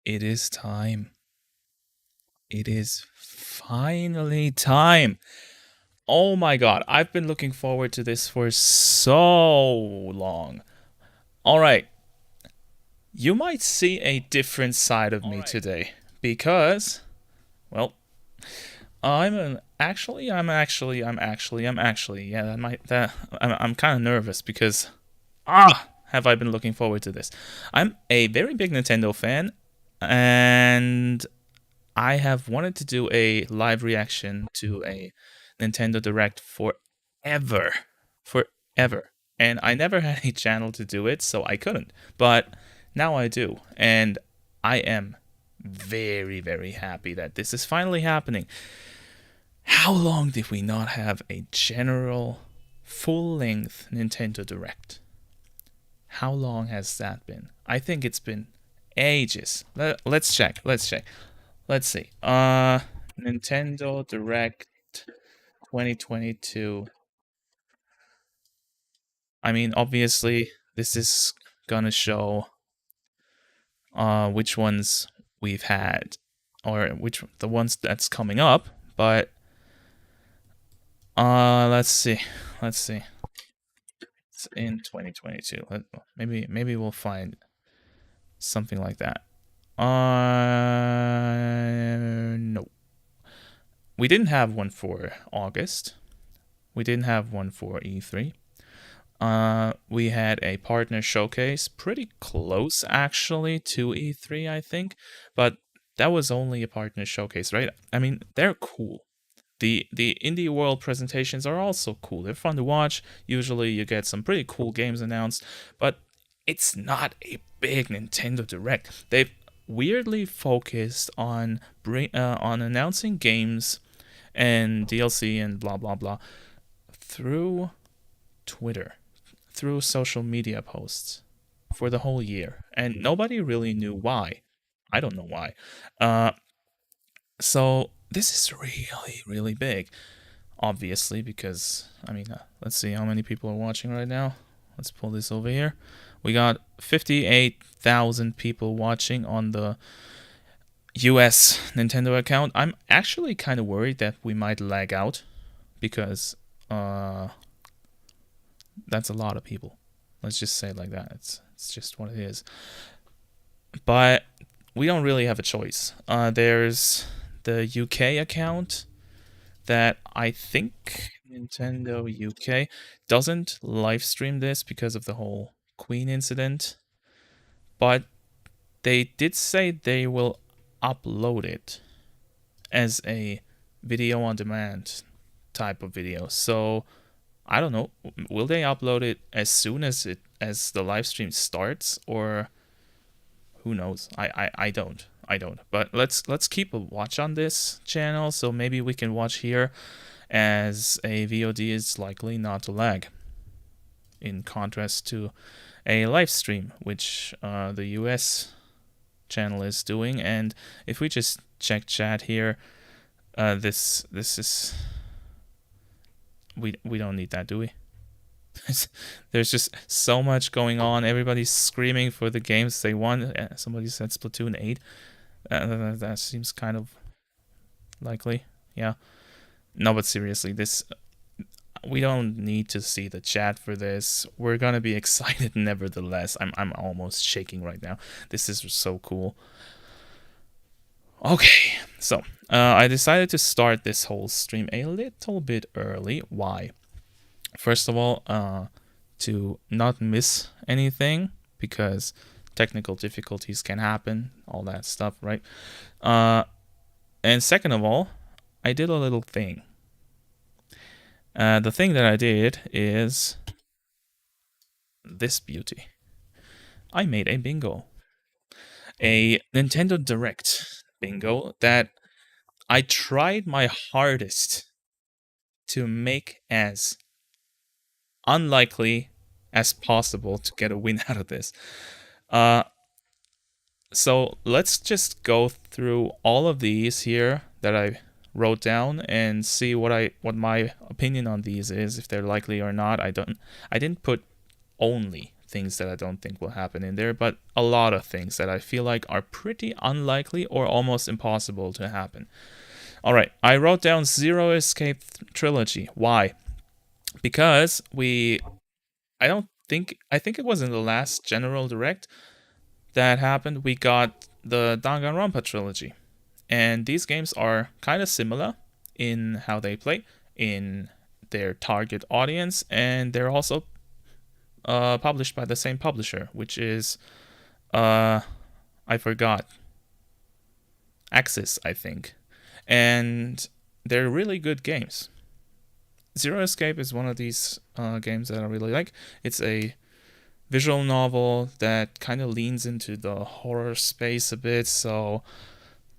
It is time. It is finally time. Oh my god, I've been looking forward to this for so long. All right, you might see a different side of me today because, well, yeah, I'm kind of nervous because have I been looking forward to this. I'm a very big Nintendo fan and I have wanted to do a live reaction to a Nintendo Direct forever. Forever. And I never had a channel to do it, so I couldn't. But now I do. And I am very, very happy that this is finally happening. How long did we not have a general, full length Nintendo Direct? How long has that been? I think it's been ages. Let's check. Let's check. Let's see. Nintendo Direct 2022. I mean, obviously, this is gonna show which ones we've had or which the ones that's coming up, but let's see. Let's see. It's in 2022. Maybe we'll find something like that. No. We didn't have one for August. We didn't have one for E3. We had a partner showcase, pretty close actually to E3, I think, but that was only a partner showcase, right? I mean, they're cool. The Indie World presentations are also cool. They're fun to watch. Usually, you get some pretty cool games announced, but it's not a big Nintendo Direct. They've weirdly focused on announcing games and DLC and blah blah blah through Twitter, through social media posts for the whole year, and nobody really knew why. I don't know why. So this is really, really big, obviously, because I mean, let's see how many people are watching right now. Let's pull this over here. We got 58,000 people watching on the US Nintendo account. I'm actually kind of worried that we might lag out because that's a lot of people. Let's just say it like that. It's just what it is. But we don't really have a choice. There's the UK account that I think Nintendo UK doesn't live stream this because of the whole Queen incident. But they did say they will upload it as a video on demand type of video. So I don't know. Will they upload it as soon as the live stream starts, or who knows? I don't. But let's keep a watch on this channel, so maybe we can watch here, as a VOD is likely not to lag, in contrast to a live stream, which the US channel is doing. And if we just check chat here, this is, we don't need that, do we? There's just so much going on. Everybody's screaming for the games they want. Somebody said Splatoon 8. That seems kind of likely. Yeah. No, but seriously, we don't need to see the chat for this. We're gonna be excited nevertheless. I'm almost shaking right now. This is so cool. Okay, so I decided to start this whole stream a little bit early. Why? First of all, to not miss anything, because technical difficulties can happen, all that stuff, right? And second of all, I did a little thing. The thing that I did is this beauty. I made a bingo. A Nintendo Direct bingo that I tried my hardest to make as unlikely as possible to get a win out of this. So let's just go through all of these here that I wrote down and see what my opinion on these is, if they're likely or not. I didn't put only things that I don't think will happen in there, but a lot of things that I feel like are pretty unlikely or almost impossible to happen. All right, I wrote down Zero Escape Trilogy. Why? Because I think it was in the last General Direct that happened, we got the Danganronpa trilogy. And these games are kind of similar in how they play, in their target audience, and they're also published by the same publisher, which is, I forgot, Axis, I think. And they're really good games. Zero Escape is one of these games that I really like. It's a visual novel that kind of leans into the horror space a bit, so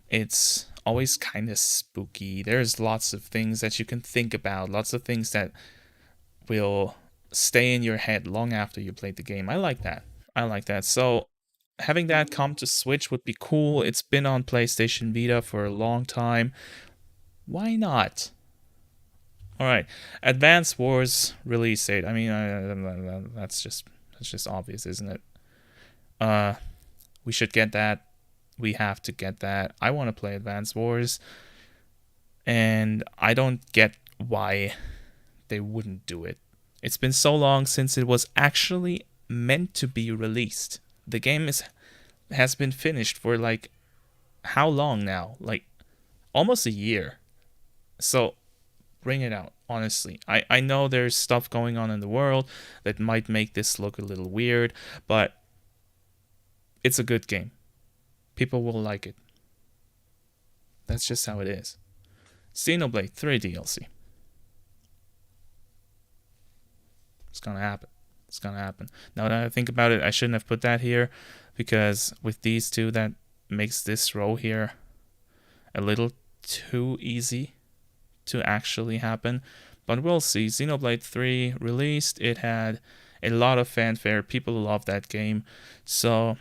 it's always kind of spooky. There's lots of things that you can think about, lots of things that will stay in your head long after you played the game. I like that. So having that come to Switch would be cool. It's been on PlayStation Vita for a long time. Why not? All right, Advance Wars release date. I mean, that's just obvious, isn't it? We should get that. We have to get that. I want to play Advance Wars, and I don't get why they wouldn't do it. It's been so long since it was actually meant to be released. The game has been finished for like how long now? Like almost a year. So bring it out, honestly. I know there's stuff going on in the world that might make this look a little weird, but it's a good game. People will like it. That's just how it is. Xenoblade 3 DLC. It's gonna happen. It's gonna happen. Now that I think about it, I shouldn't have put that here, because with these two, that makes this row here a little too easy to actually happen, but we'll see. Xenoblade 3 released. It had a lot of fanfare. People love that game, so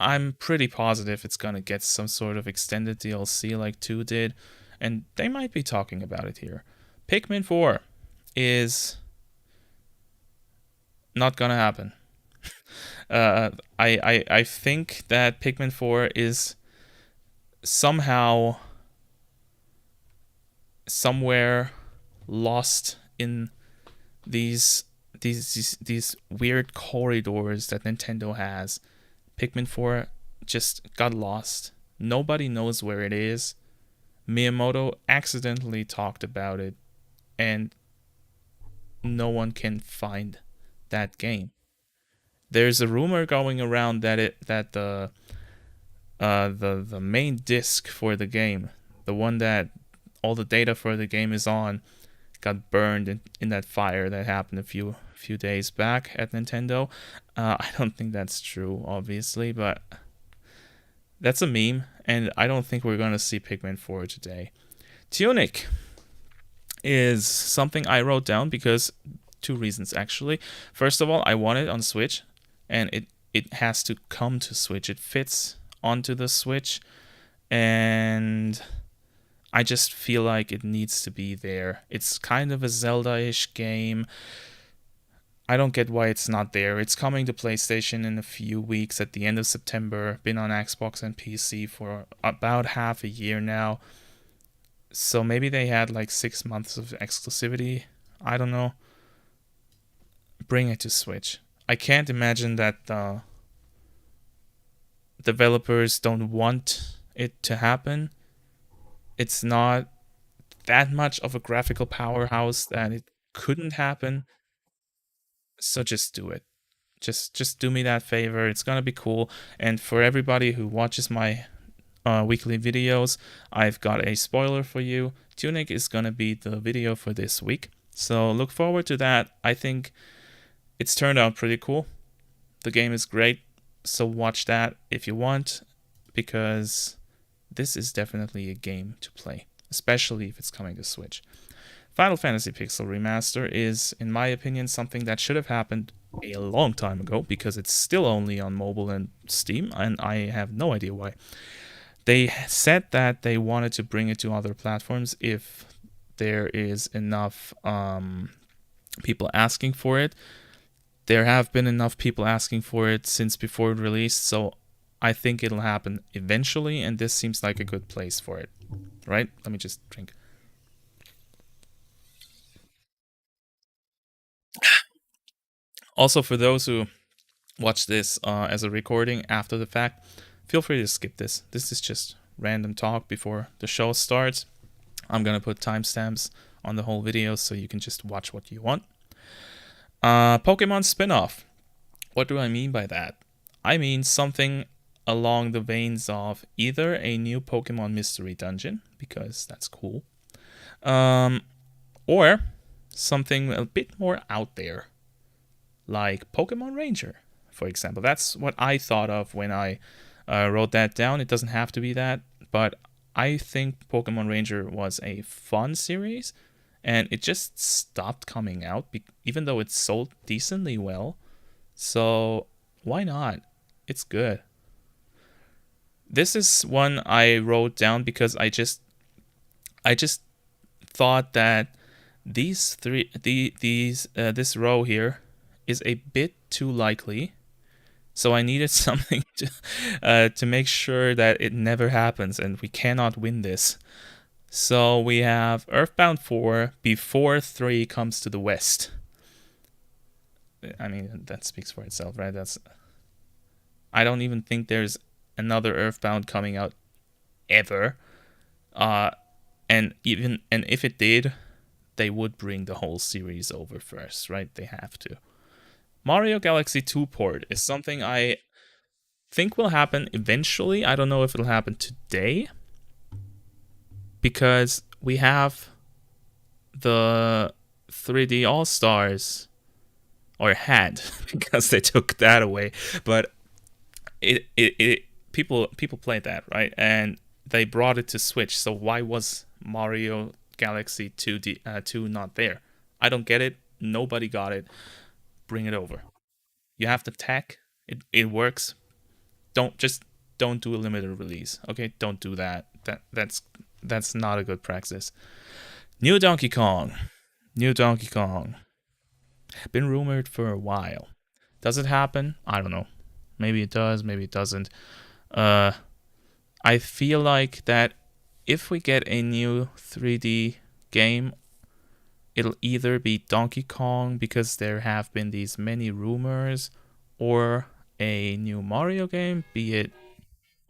I'm pretty positive it's gonna get some sort of extended DLC like 2 did, and they might be talking about it here. Pikmin 4 is not gonna happen. I think that Pikmin 4 is somehow somewhere lost in these weird corridors that Nintendo has. Pikmin 4 just got lost. Nobody knows where it is. Miyamoto accidentally talked about it, and no one can find that game. There's a rumor going around that the main disc for the game, the one that all the data for the game is on, got burned in that fire that happened a few days back at Nintendo. I don't think that's true, obviously, but that's a meme, and I don't think we're going to see Pikmin 4 today. Tunic is something I wrote down because 2 reasons, actually. First of all, I want it on Switch, and it has to come to Switch. It fits onto the Switch, and I just feel like it needs to be there. It's kind of a Zelda-ish game. I don't get why it's not there. It's coming to PlayStation in a few weeks at the end of September. Been on Xbox and PC for about half a year now. So maybe they had like 6 months of exclusivity. I don't know. Bring it to Switch. I can't imagine that the developers don't want it to happen. It's not that much of a graphical powerhouse that it couldn't happen. So just do it. Just do me that favor. It's gonna be cool. And for everybody who watches my weekly videos, I've got a spoiler for you. Tunic is gonna be the video for this week. So look forward to that. I think it's turned out pretty cool. The game is great. So watch that if you want, because this is definitely a game to play, especially if it's coming to Switch. Final Fantasy Pixel Remaster is, in my opinion, something that should have happened a long time ago, because it's still only on mobile and Steam, and I have no idea why. They said that they wanted to bring it to other platforms if there is enough people asking for it. there have been enough people asking for it since before it released, so I think it'll happen eventually, and this seems like a good place for it. Right? Let me just drink. Also, for those who watch this as a recording after the fact, feel free to skip this. This is just random talk before the show starts. I'm gonna put timestamps on the whole video so you can just watch what you want. Pokemon spin-off. What do I mean by that? I mean something along the veins of either a new Pokemon Mystery Dungeon, because that's cool, or something a bit more out there, like Pokemon Ranger, for example. That's what I thought of when I wrote that down. It doesn't have to be that, but I think Pokemon Ranger was a fun series, and it just stopped coming out, even though it sold decently well. So why not? It's good. This is one I wrote down because I just thought that this row here is a bit too likely, so I needed something to make sure that it never happens, and we cannot win this. So we have Earthbound 4 before 3 comes to the West. I mean, that speaks for itself, right? I don't even think there's another Earthbound coming out ever. And if it did, they would bring the whole series over first, right? They have to. Mario Galaxy 2 port is something I think will happen eventually. I don't know if it'll happen today, because we have the 3D All-Stars, or had, because they took that away, but people played that, right? And they brought it to Switch, so why was Mario Galaxy 2 not there? I don't get it. Nobody got it. Bring it over. You have the tech. It works. Don't do a limited release. Okay, don't do that. That's not a good practice. New Donkey Kong. Been rumored for a while. Does it happen? I don't know. Maybe it does, maybe it doesn't. I feel like that if we get a new 3D game, it'll either be Donkey Kong, because there have been these many rumors, or a new Mario game, be it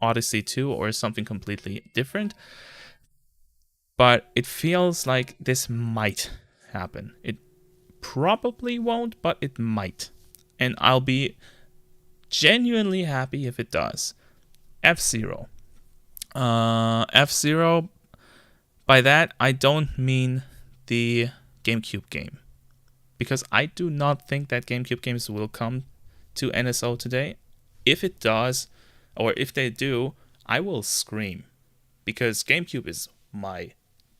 Odyssey 2 or something completely different. But it feels like this might happen. It probably won't, but it might. And I'll be genuinely happy if it does. F-Zero. F-Zero, by that, I don't mean the GameCube game, because I do not think that GameCube games will come to NSO today. If it does, or if they do, I will scream, because GameCube is my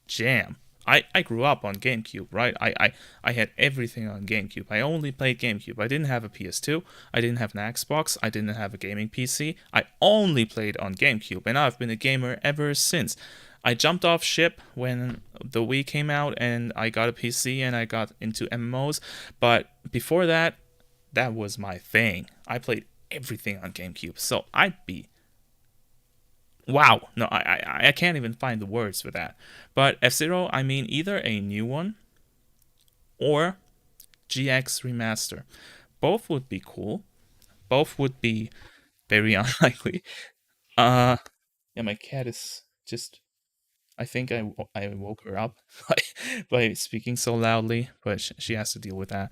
jam. I grew up on GameCube, right? I had everything on GameCube. I only played GameCube. I didn't have a PS2. I didn't have an Xbox. I didn't have a gaming PC. I only played on GameCube, and I've been a gamer ever since. I jumped off ship when the Wii came out, and I got a PC, and I got into MMOs. But before that, that was my thing. I played everything on GameCube. So I'd be... wow. No, I can't even find the words for that. But F-Zero, I mean either a new one or GX Remaster. Both would be cool. Both would be very unlikely. Yeah, my cat is just... I think I woke her up by speaking so loudly, but she has to deal with that.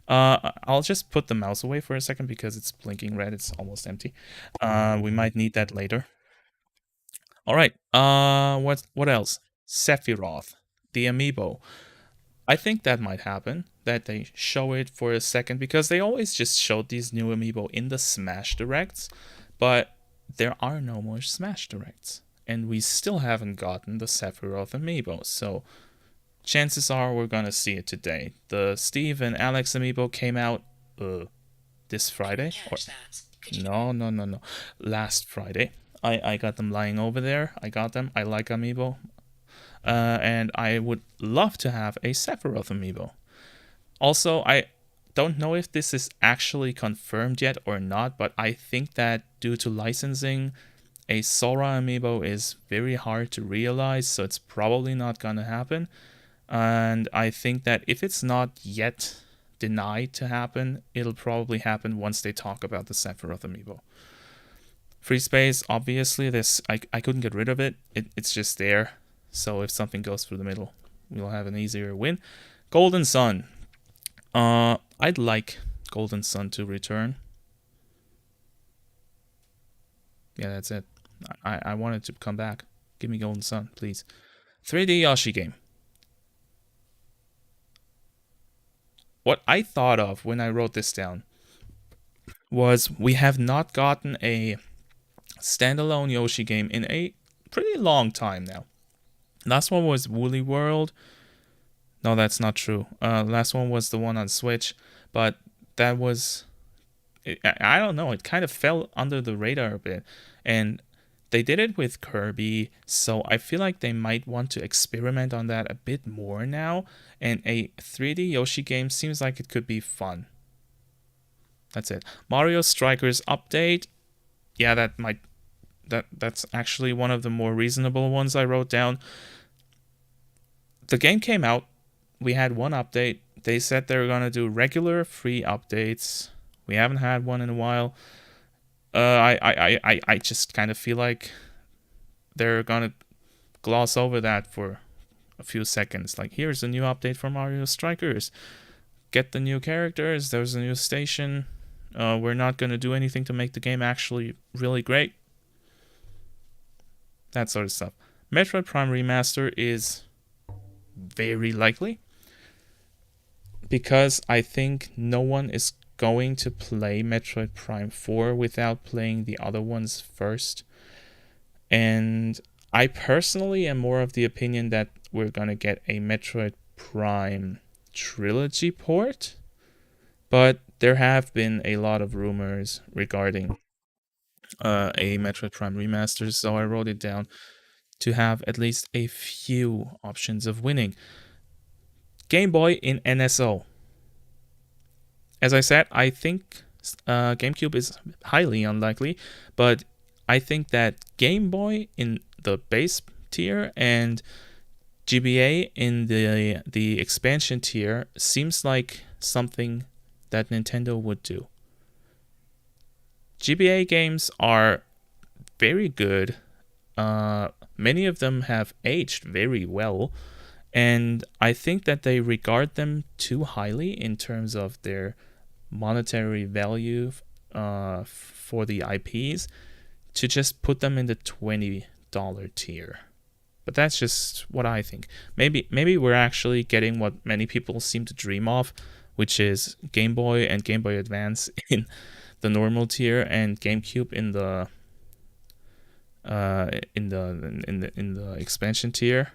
I'll just put the mouse away for a second because it's blinking red. It's almost empty. We might need that later. All right. What else? Sephiroth, the amiibo. I think that might happen, that they show it for a second, because they always just showed these new amiibo in the Smash Directs, but there are no more Smash Directs. And we still haven't gotten the Sephiroth amiibo, so chances are we're gonna see it today. The Steve and Alex amiibo came out this Friday? No. Last Friday. I got them lying over there. I got them. I like amiibo. And I would love to have a Sephiroth amiibo. Also, I don't know if this is actually confirmed yet or not, but I think that due to licensing, a Sora amiibo is very hard to realize, so it's probably not gonna happen. And I think that if it's not yet denied to happen, it'll probably happen once they talk about the Sephiroth amiibo. Free space, obviously, this I couldn't get rid of it. It's just there. So if something goes through the middle, we'll have an easier win. Golden Sun. I'd like Golden Sun to return. Yeah, that's it. I want it to come back. Give me Golden Sun, please. 3D Yoshi game. What I thought of when I wrote this down was we have not gotten a standalone Yoshi game in a pretty long time now. Last one was Woolly World. No, that's not true. Last one was the one on Switch, but that was... I don't know, it kind of fell under the radar a bit. And they did it with Kirby, so I feel like they might want to experiment on that a bit more now. And a 3D Yoshi game seems like it could be fun. That's it. Mario Strikers update. Yeah, that's actually one of the more reasonable ones I wrote down. The game came out. We had one update. They said they were gonna do regular free updates. We haven't had one in a while. I just kind of feel like they're gonna gloss over that for a few seconds. Like, here's a new update for Mario Strikers. Get the new characters. There's a new station. We're not gonna do anything to make the game actually really great. That sort of stuff. Metroid Prime Remaster is very likely, because I think no one is going to play Metroid Prime 4 without playing the other ones first. And I personally am more of the opinion that we're going to get a Metroid Prime trilogy port, but there have been a lot of rumors regarding a Metroid Prime remaster, so I wrote it down to have at least a few options of winning. Game Boy in NSO. As I said, I think GameCube is highly unlikely, but I think that Game Boy in the base tier and GBA in the expansion tier seems like something that Nintendo would do. GBA games are very good. Many of them have aged very well, and I think that they regard them too highly in terms of their monetary value for the IPs to just put them in the $20 tier. But that's just what I think. Maybe we're actually getting what many people seem to dream of, which is Game Boy and Game Boy Advance in the normal tier and GameCube in the expansion tier.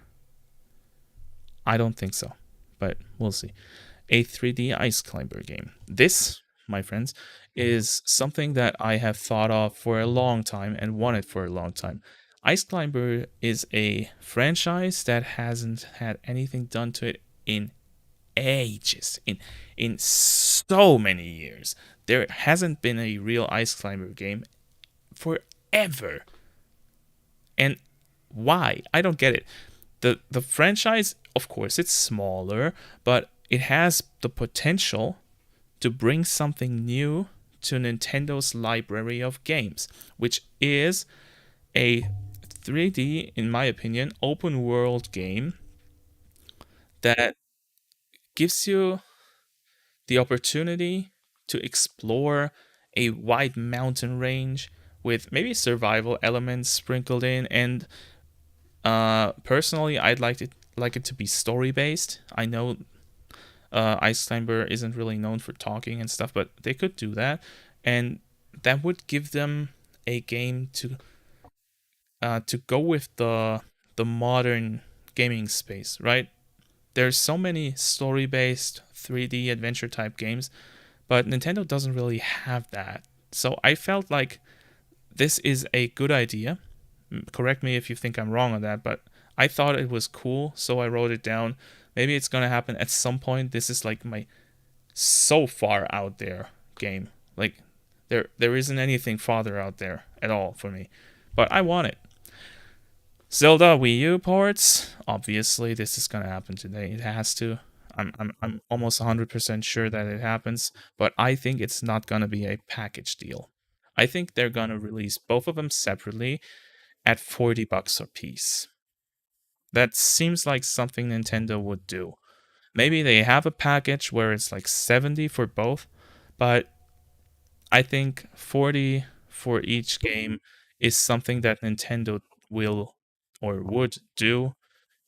I don't think so, but we'll see. A 3D Ice Climber game. This, my friends, is something that I have thought of for a long time and wanted for a long time. Ice Climber is a franchise that hasn't had anything done to it in ages, in so many years. There hasn't been a real Ice Climber game forever. And why? I don't get it. The franchise, of course, it's smaller, but it has the potential to bring something new to Nintendo's library of games, which is a 3D, in my opinion, open world game that gives you the opportunity to explore a wide mountain range with maybe survival elements sprinkled in. And personally, I'd like it to be story based. I know Ice Climber isn't really known for talking and stuff, but they could do that, and that would give them a game to go with the modern gaming space, right? There's so many story based 3D adventure type games, but Nintendo doesn't really have that. So I felt like this is a good idea. Correct me if you think I'm wrong on that, but I thought it was cool, so I wrote it down. Maybe it's gonna happen at some point. This is like my so far out there game. Like there isn't anything farther out there at all for me. But I want it. Zelda Wii U ports. Obviously, this is gonna happen today. It has to. I'm almost 100% sure that it happens, but I think it's not gonna be a package deal. I think they're gonna release both of them separately at $40 a piece. That seems like something Nintendo would do. Maybe they have a package where it's like 70 for both, but I think 40 for each game is something that Nintendo will or would do.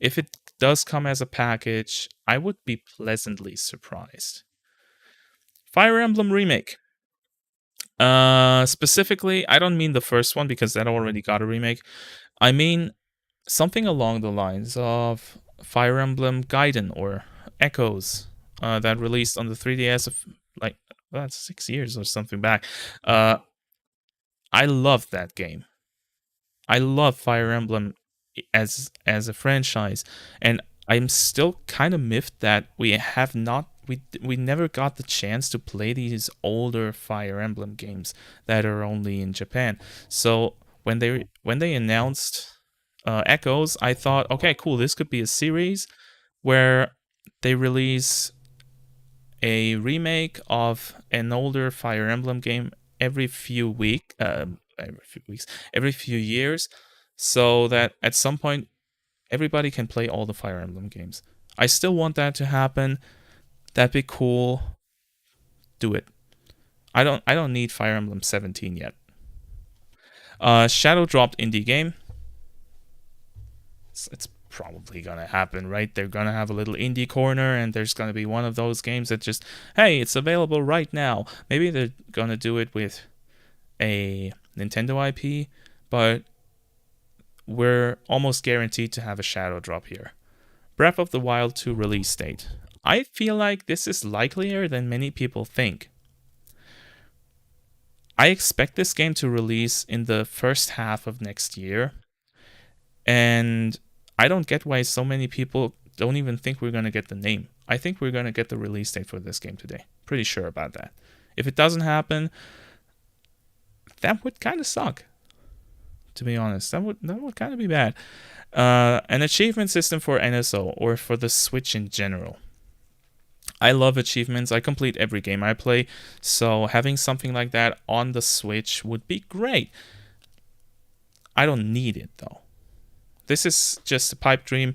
If it does come as a package, I would be pleasantly surprised. Fire Emblem Remake. Specifically, I don't mean the first one because that already got a remake. I mean something along the lines of Fire Emblem Gaiden or Echoes that released on the 3DS of like that's 6 years or something back. I love that game. I love Fire Emblem as a franchise, and I'm still kind of miffed that we never got the chance to play these older Fire Emblem games that are only in Japan. So when they announced Echoes, I thought, okay, cool, this could be a series where they release a remake of an older Fire Emblem game every few years, so that at some point everybody can play all the Fire Emblem games. I still want that to happen. That'd be cool. Do it. I don't need Fire Emblem 17 yet. Shadow dropped indie game. It's probably gonna happen, right? They're gonna have a little indie corner, and there's gonna be one of those games that just, hey, it's available right now. Maybe they're gonna do it with a Nintendo IP, but we're almost guaranteed to have a shadow drop here. Breath of the Wild 2 release date. I feel like this is likelier than many people think. I expect this game to release in the first half of next year, and I don't get why so many people don't even think we're going to get the name. I think we're going to get the release date for this game today. Pretty sure about that. If it doesn't happen, that would kind of suck. To be honest, that would kind of be bad. An achievement system for NSO or for the Switch in general. I love achievements. I complete every game I play, so having something like that on the Switch would be great. I don't need it though. This is just a pipe dream.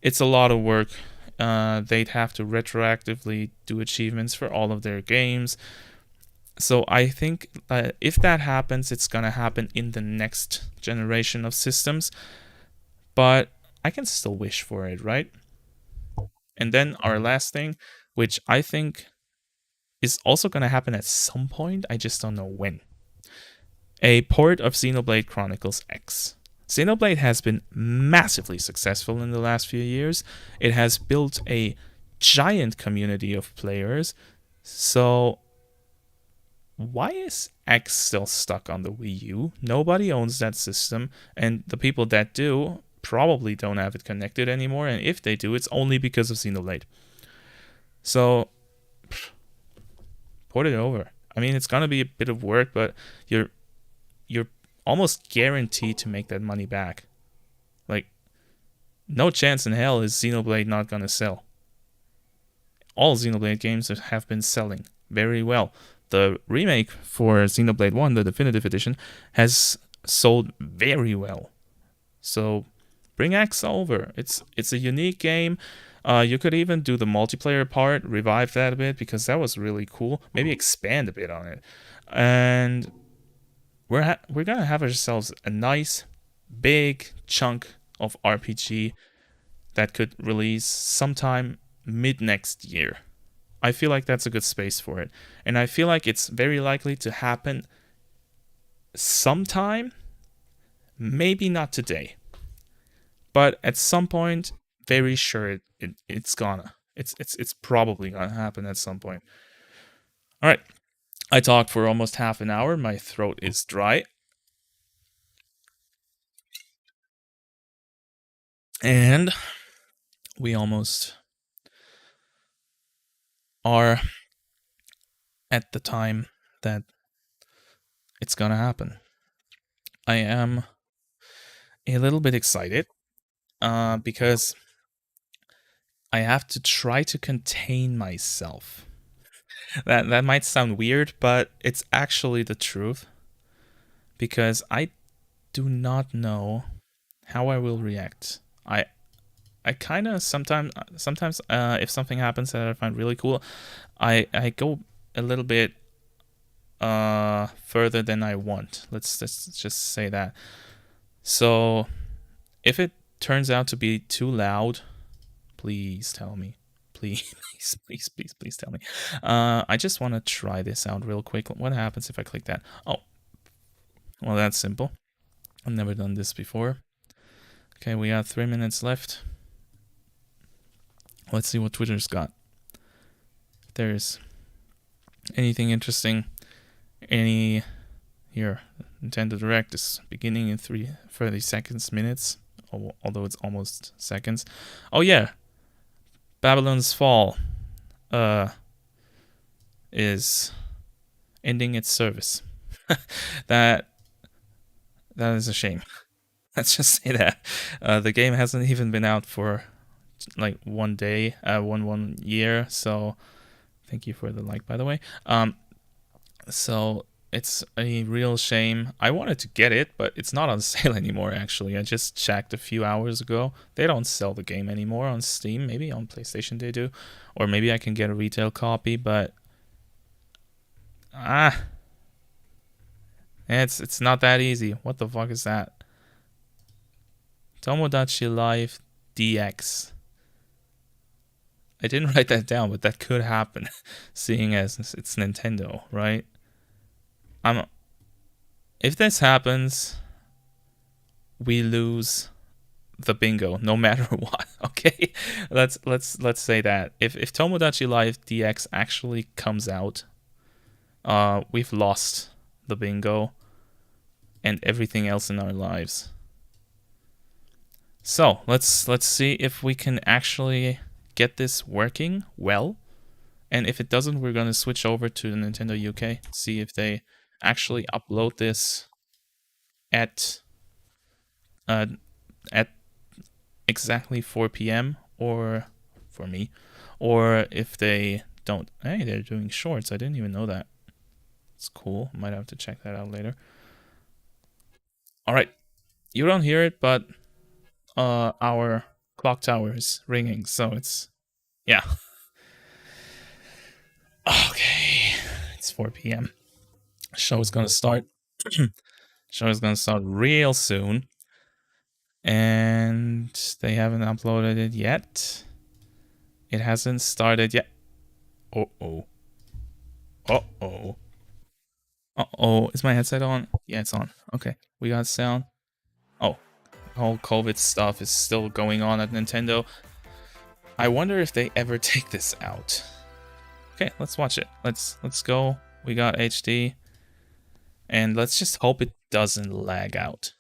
It's a lot of work. They'd have to retroactively do achievements for all of their games. So I think if that happens, it's going to happen in the next generation of systems. But I can still wish for it, right? And then our last thing, which I think is also going to happen at some point, I just don't know when. A port of Xenoblade Chronicles X. Xenoblade has been massively successful in the last few years. It has built a giant community of players. So why is X still stuck on the Wii U? Nobody owns that system, and the people that do probably don't have it connected anymore, and if they do, it's only because of Xenoblade. So port it over. I mean, it's gonna be a bit of work, but you're almost guaranteed to make that money back. Like, no chance in hell is Xenoblade not gonna sell. All Xenoblade games have been selling very well. The remake for Xenoblade 1, the definitive edition, has sold very well. So bring X over. It's a unique game. You could even do the multiplayer part, revive that a bit, because that was really cool. Maybe expand a bit on it. And we're gonna have ourselves a nice big chunk of RPG that could release sometime mid next year. I feel like that's a good space for it, and I feel like it's very likely to happen sometime, maybe not today, but at some point, very sure it's probably gonna happen at some point. All right. I talked for almost half an hour. My throat is dry. And we almost are at the time that it's gonna happen. I am a little bit excited because I have to try to contain myself. That might sound weird, but it's actually the truth. Because I do not know how I will react. I kind of sometimes if something happens that I find really cool, I go a little bit further than I want. Let's just say that. So if it turns out to be too loud, please tell me. Please, please tell me. I just want to try this out real quick. What happens if I click that? Oh, well, that's simple. I've never done this before. Okay, we got 3 minutes left. Let's see what Twitter's got. If there's anything interesting. Here, Nintendo Direct is beginning in 30 seconds, minutes. Although it's almost seconds. Oh yeah, Babylon's Fall is ending its service. That is a shame. Let's just say that. The game hasn't even been out for like 1 day, one year. So thank you for the like, by the way. So it's a real shame. I wanted to get it, but it's not on sale anymore, actually. I just checked a few hours ago. They don't sell the game anymore on Steam. Maybe on PlayStation they do. Or maybe I can get a retail copy, but it's not that easy. What the fuck is that? Tomodachi Life DX. I didn't write that down, but that could happen, seeing as it's Nintendo, right? If this happens, we lose the bingo, no matter what. Okay, let's say that if Tomodachi Life DX actually comes out, we've lost the bingo and everything else in our lives. So let's see if we can actually get this working well, and if it doesn't, we're gonna switch over to the Nintendo UK, see if they actually upload this at exactly 4 p.m. or for me, or if they don't. Hey, they're doing shorts. I didn't even know that. It's cool. Might have to check that out later. All right, you don't hear it, but our clock tower is ringing, so it's yeah. Okay, it's 4 p.m. Show is gonna start. Show is gonna start real soon, and they haven't uploaded it yet. It hasn't started yet. Uh-oh. Is my headset on? Yeah, it's on. Okay, we got sound. Oh, the whole COVID stuff is still going on at Nintendo. I wonder if they ever take this out. Okay, let's watch it. Let's go. We got HD. And let's just hope it doesn't lag out.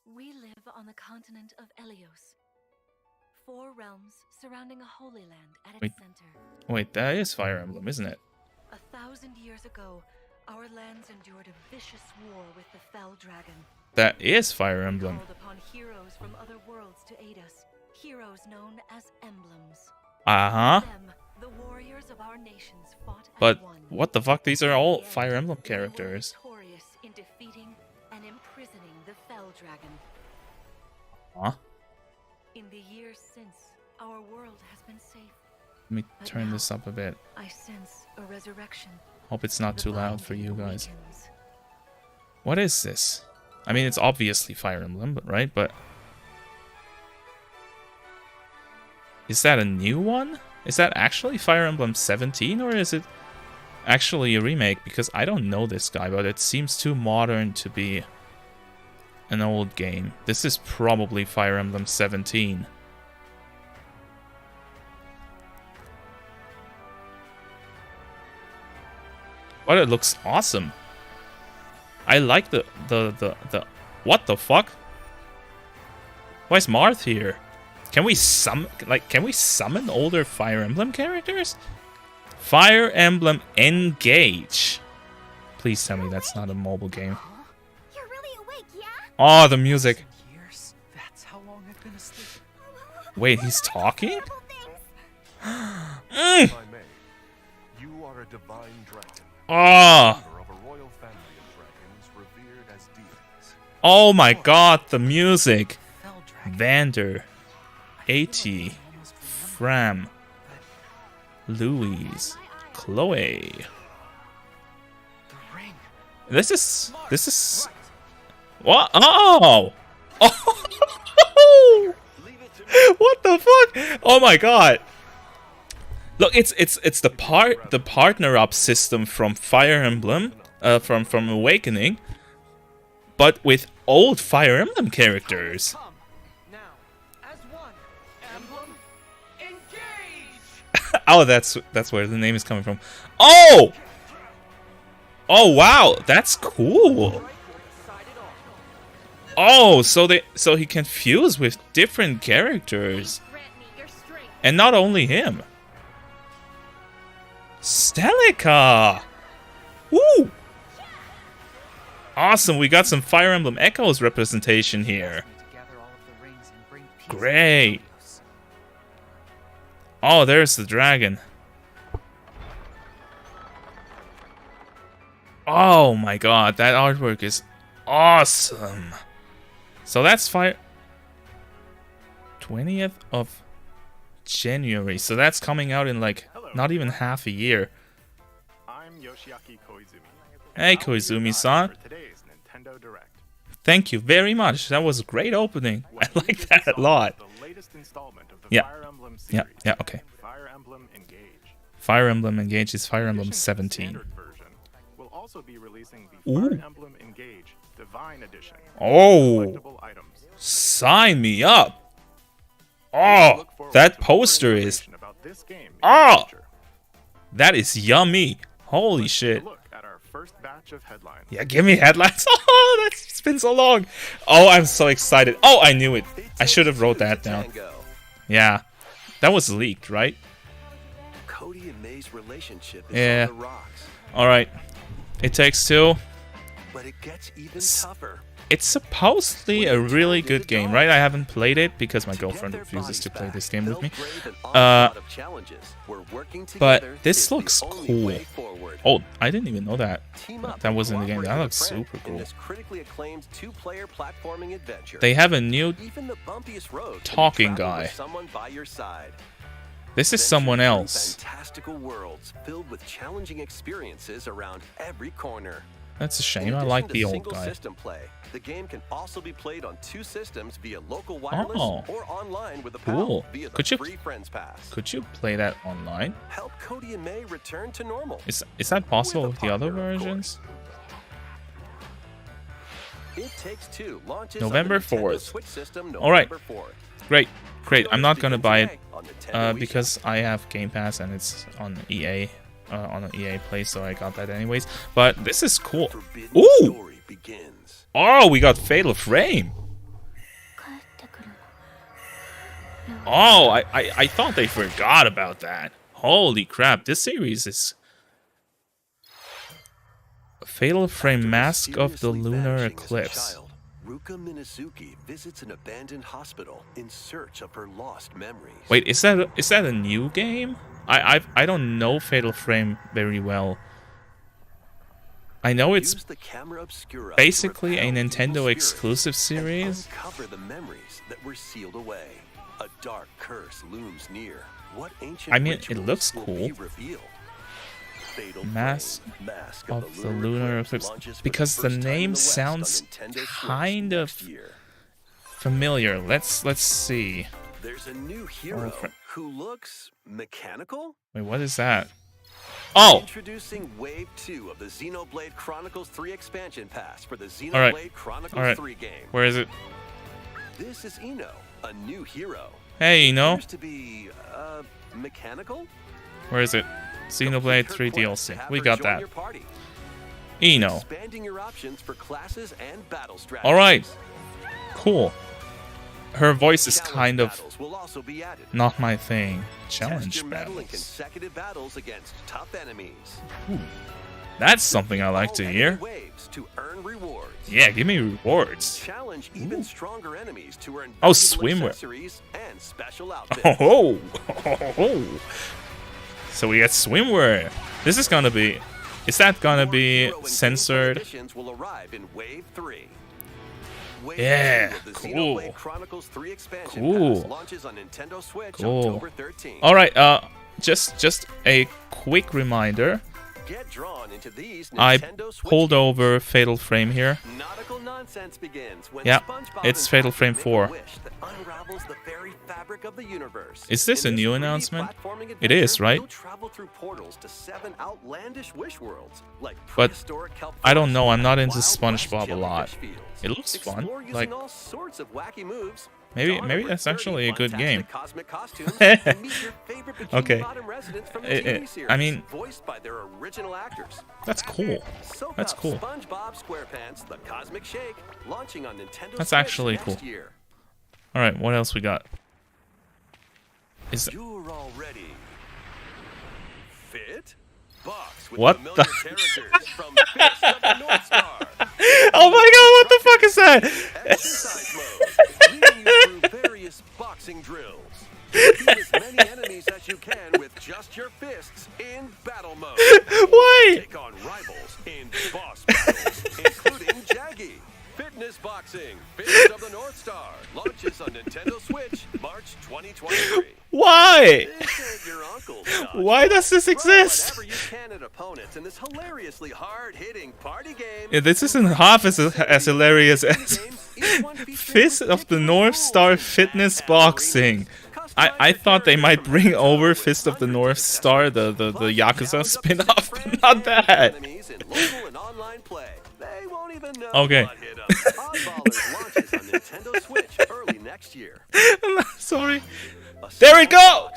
We live on the continent of Elios. 4 realms surrounding a holy land at its center. Wait, that is Fire Emblem, isn't it? 1,000 years ago, our lands endured a vicious war with the fell dragon. That is Fire Emblem. Called upon heroes from other worlds to aid us. Heroes known as emblems. Uh-huh. Them, the warriors of our nations fought but as one. What the fuck? These are all Fire Emblem characters. Victorious in defeating and imprisoning the fell dragon. Huh? In the years since, our world has been safe. Let me turn this up a bit. I sense a resurrection. Hope it's not too loud for you guys. What is this? I mean, it's obviously Fire Emblem, right? But is that a new one? Is that actually Fire Emblem 17, or is it actually a remake? Because I don't know this guy, but it seems too modern to be an old game. This is probably Fire Emblem 17. But it looks awesome. I like the what the fuck? Why is Marth here? Can we summon older Fire Emblem characters? Fire Emblem Engage. Please tell me that's not a mobile game. You're really awake, yeah? Oh, the music. Years? That's how long I've been asleep. Wait, he's talking? If I may, you are a divine dragon. Oh. Member of a royal family of dragons revered as deities. Oh my god, the music. Fell dragon. Vander, AT, Almost Fram, Louise, Chloe. the ring. This is Right. what? Oh! Oh! What the fuck? Oh my god! Look, it's the partner up system from Fire Emblem, from Awakening, but with old Fire Emblem characters. Come. Now, as one. Emblem, engage! Oh, that's where the name is coming from. Oh! Oh wow, that's cool. Oh, so he can fuse with different characters. Grant me your strength. And not only him. Stelika! Woo! Awesome, we got some Fire Emblem Echoes representation here. To gather all of the rings and bring peace Great. to Helios. Oh, there's the dragon. Oh my god, that artwork is awesome. So that's 20th of January. So that's coming out in like not even half a year. I'm Yoshiaki Koizumi. Hey Koizumi-san. For today's Nintendo Direct. Thank you very much. That was a great opening. I like that a lot. The latest installment of the Yeah. Fire Emblem Yeah, series. yeah, okay. Fire Emblem Engage. Fire Emblem Engage is Fire Emblem In addition to the 17. standard version, we'll also be releasing the Ooh. Fire Emblem Engage Divine Edition. Oh, Collectible items. sign me up. Oh, Look forward that to more poster is, information about this game in Oh! the future. that is yummy. Holy Let's shit. take a look at our first batch of headlines. Yeah, give me headlines. Oh, that's been so long. Oh, I'm so excited. Oh, I knew it. I should have wrote that down. Yeah, that was leaked, right? Cody and May's relationship is Yeah. on the rocks, All right. It Takes Two. but it gets even S- tougher. It's supposedly a really good game, right? I haven't played it because my girlfriend refuses to play this game with me. But this looks cool. Oh, I didn't even know that. That was in the game. That looks super cool. They have a new talking guy. This is someone else. Fantastical worlds filled with challenging experiences around every corner. That's a shame. In I like addition to the old single guy. system play, the game can also be played on 2 systems via local wireless or online with a Cool. pal via the Could you- free Friends Pass. Could you play that online? Help Cody and May return to normal. Is that possible with the other partner, of versions? It Takes Two launches November on the Nintendo 4th. Switch system All right. November 4th. Great. I'm not gonna Begins buy it today on Nintendo because I have Game Pass and it's on EA, on an EA Play, so I got that anyways. But this is cool. Forbidden Ooh! Story begins. Oh, we got Fatal Frame. Oh, I thought they forgot about that. Holy crap, this series is... Fatal Frame Mask of the Seriously Lunar vanishing as a Eclipse. child, Ruka Minazuki visits an abandoned hospital in search of her lost memories. Wait, is that a new game? I don't know Fatal Frame very well. I know it's Use the camera obscura to basically a repel evil Nintendo spirits exclusive and series. uncover the memories that were sealed away. A dark curse looms near. What ancient I mean, it rituals looks will cool. be revealed? Fatal Mask Frame, Mask of the Lunar Eclipse, launches for because the first time in name West on sounds Nintendo Switch kind next of year. familiar. Let's see. There's a new hero Fr- who looks mechanical. Wait, what is that? Oh, Introducing Wave 2 of the Xenoblade Chronicles 3 expansion pass for the Xenoblade All right. Chronicles All right. 3 game. where is it? This is Ino, a new hero. Hey, you know, Appears to be mechanical. where is it? Xenoblade 3 Complete her quest to DLC. have We her got join that. your party, Eno. expanding your options for classes and battle strategies. All right. Cool. her voice is Challenge kind of battles will also be added. not my thing. Test Challenge your mettle in battles. consecutive battles against tough enemies. That's something I like to All hear. enemy waves to earn rewards. Yeah, give me rewards. Challenge even stronger enemies to earn Oh, valuable swimwear. accessories and special outfits. Oh, so we get swimwear. This is gonna be. Is that gonna More be hero and gameplay censored? additions will arrive in Wave 3. Wave Yeah, 2 of the cool. Xenoblade Chronicles 3 expansion Cool. pass launches on Nintendo Switch Cool. October 13th. All right. Just a quick reminder. Get drawn into these I Nintendo Switch pulled games. over Fatal Frame here. Nautical nonsense begins when Yeah, SpongeBob it's and Fatal Patrick Frame make a 4. wish that unravels the very fabric of the universe. Is this In a new 3D announcement? platforming It is, adventure, right? You'll travel through portals to 7 outlandish wish worlds, like But prehistoric kelp I don't forests know, I'm not and into wild west SpongeBob a lot. jellyfish fields. It looks fun, Explore using like- all sorts of wacky moves. Maybe Don maybe over that's 30 actually a good game. fantastic cosmic costumes and meet your favorite Bikini Okay. Bottom residents from the I TV series, mean- voiced by their original actors. That's cool. Soak That's up cool. SpongeBob SquarePants: The Cosmic Shake, launching on Nintendo That's Switch actually next cool. year. All right, what else we got? Is You're all ready. Fit? Box with What familiar the- characters from Fist of the North Star. oh my god, what the fuck is that? Exercise mode, leading you through various boxing drills. Beat as many enemies as you can with just your fists in battle mode. Why? Take on rivals in boss battles, including Jaggy. Fitness Boxing, Fist of the North Star, launches on Nintendo Switch, March 2023. Why? This ain't your uncle's stuff. Why does this Throw exist? whatever you can at opponents in this hilariously hard-hitting party game. Yeah, this isn't half as hilarious as Fist of the North Star Fitness Boxing. I thought they might bring over Fist of the North Star, the Yakuza spin-off, but not that. Okay. Oddballers launches on Nintendo Switch early next year. Sorry. There we go!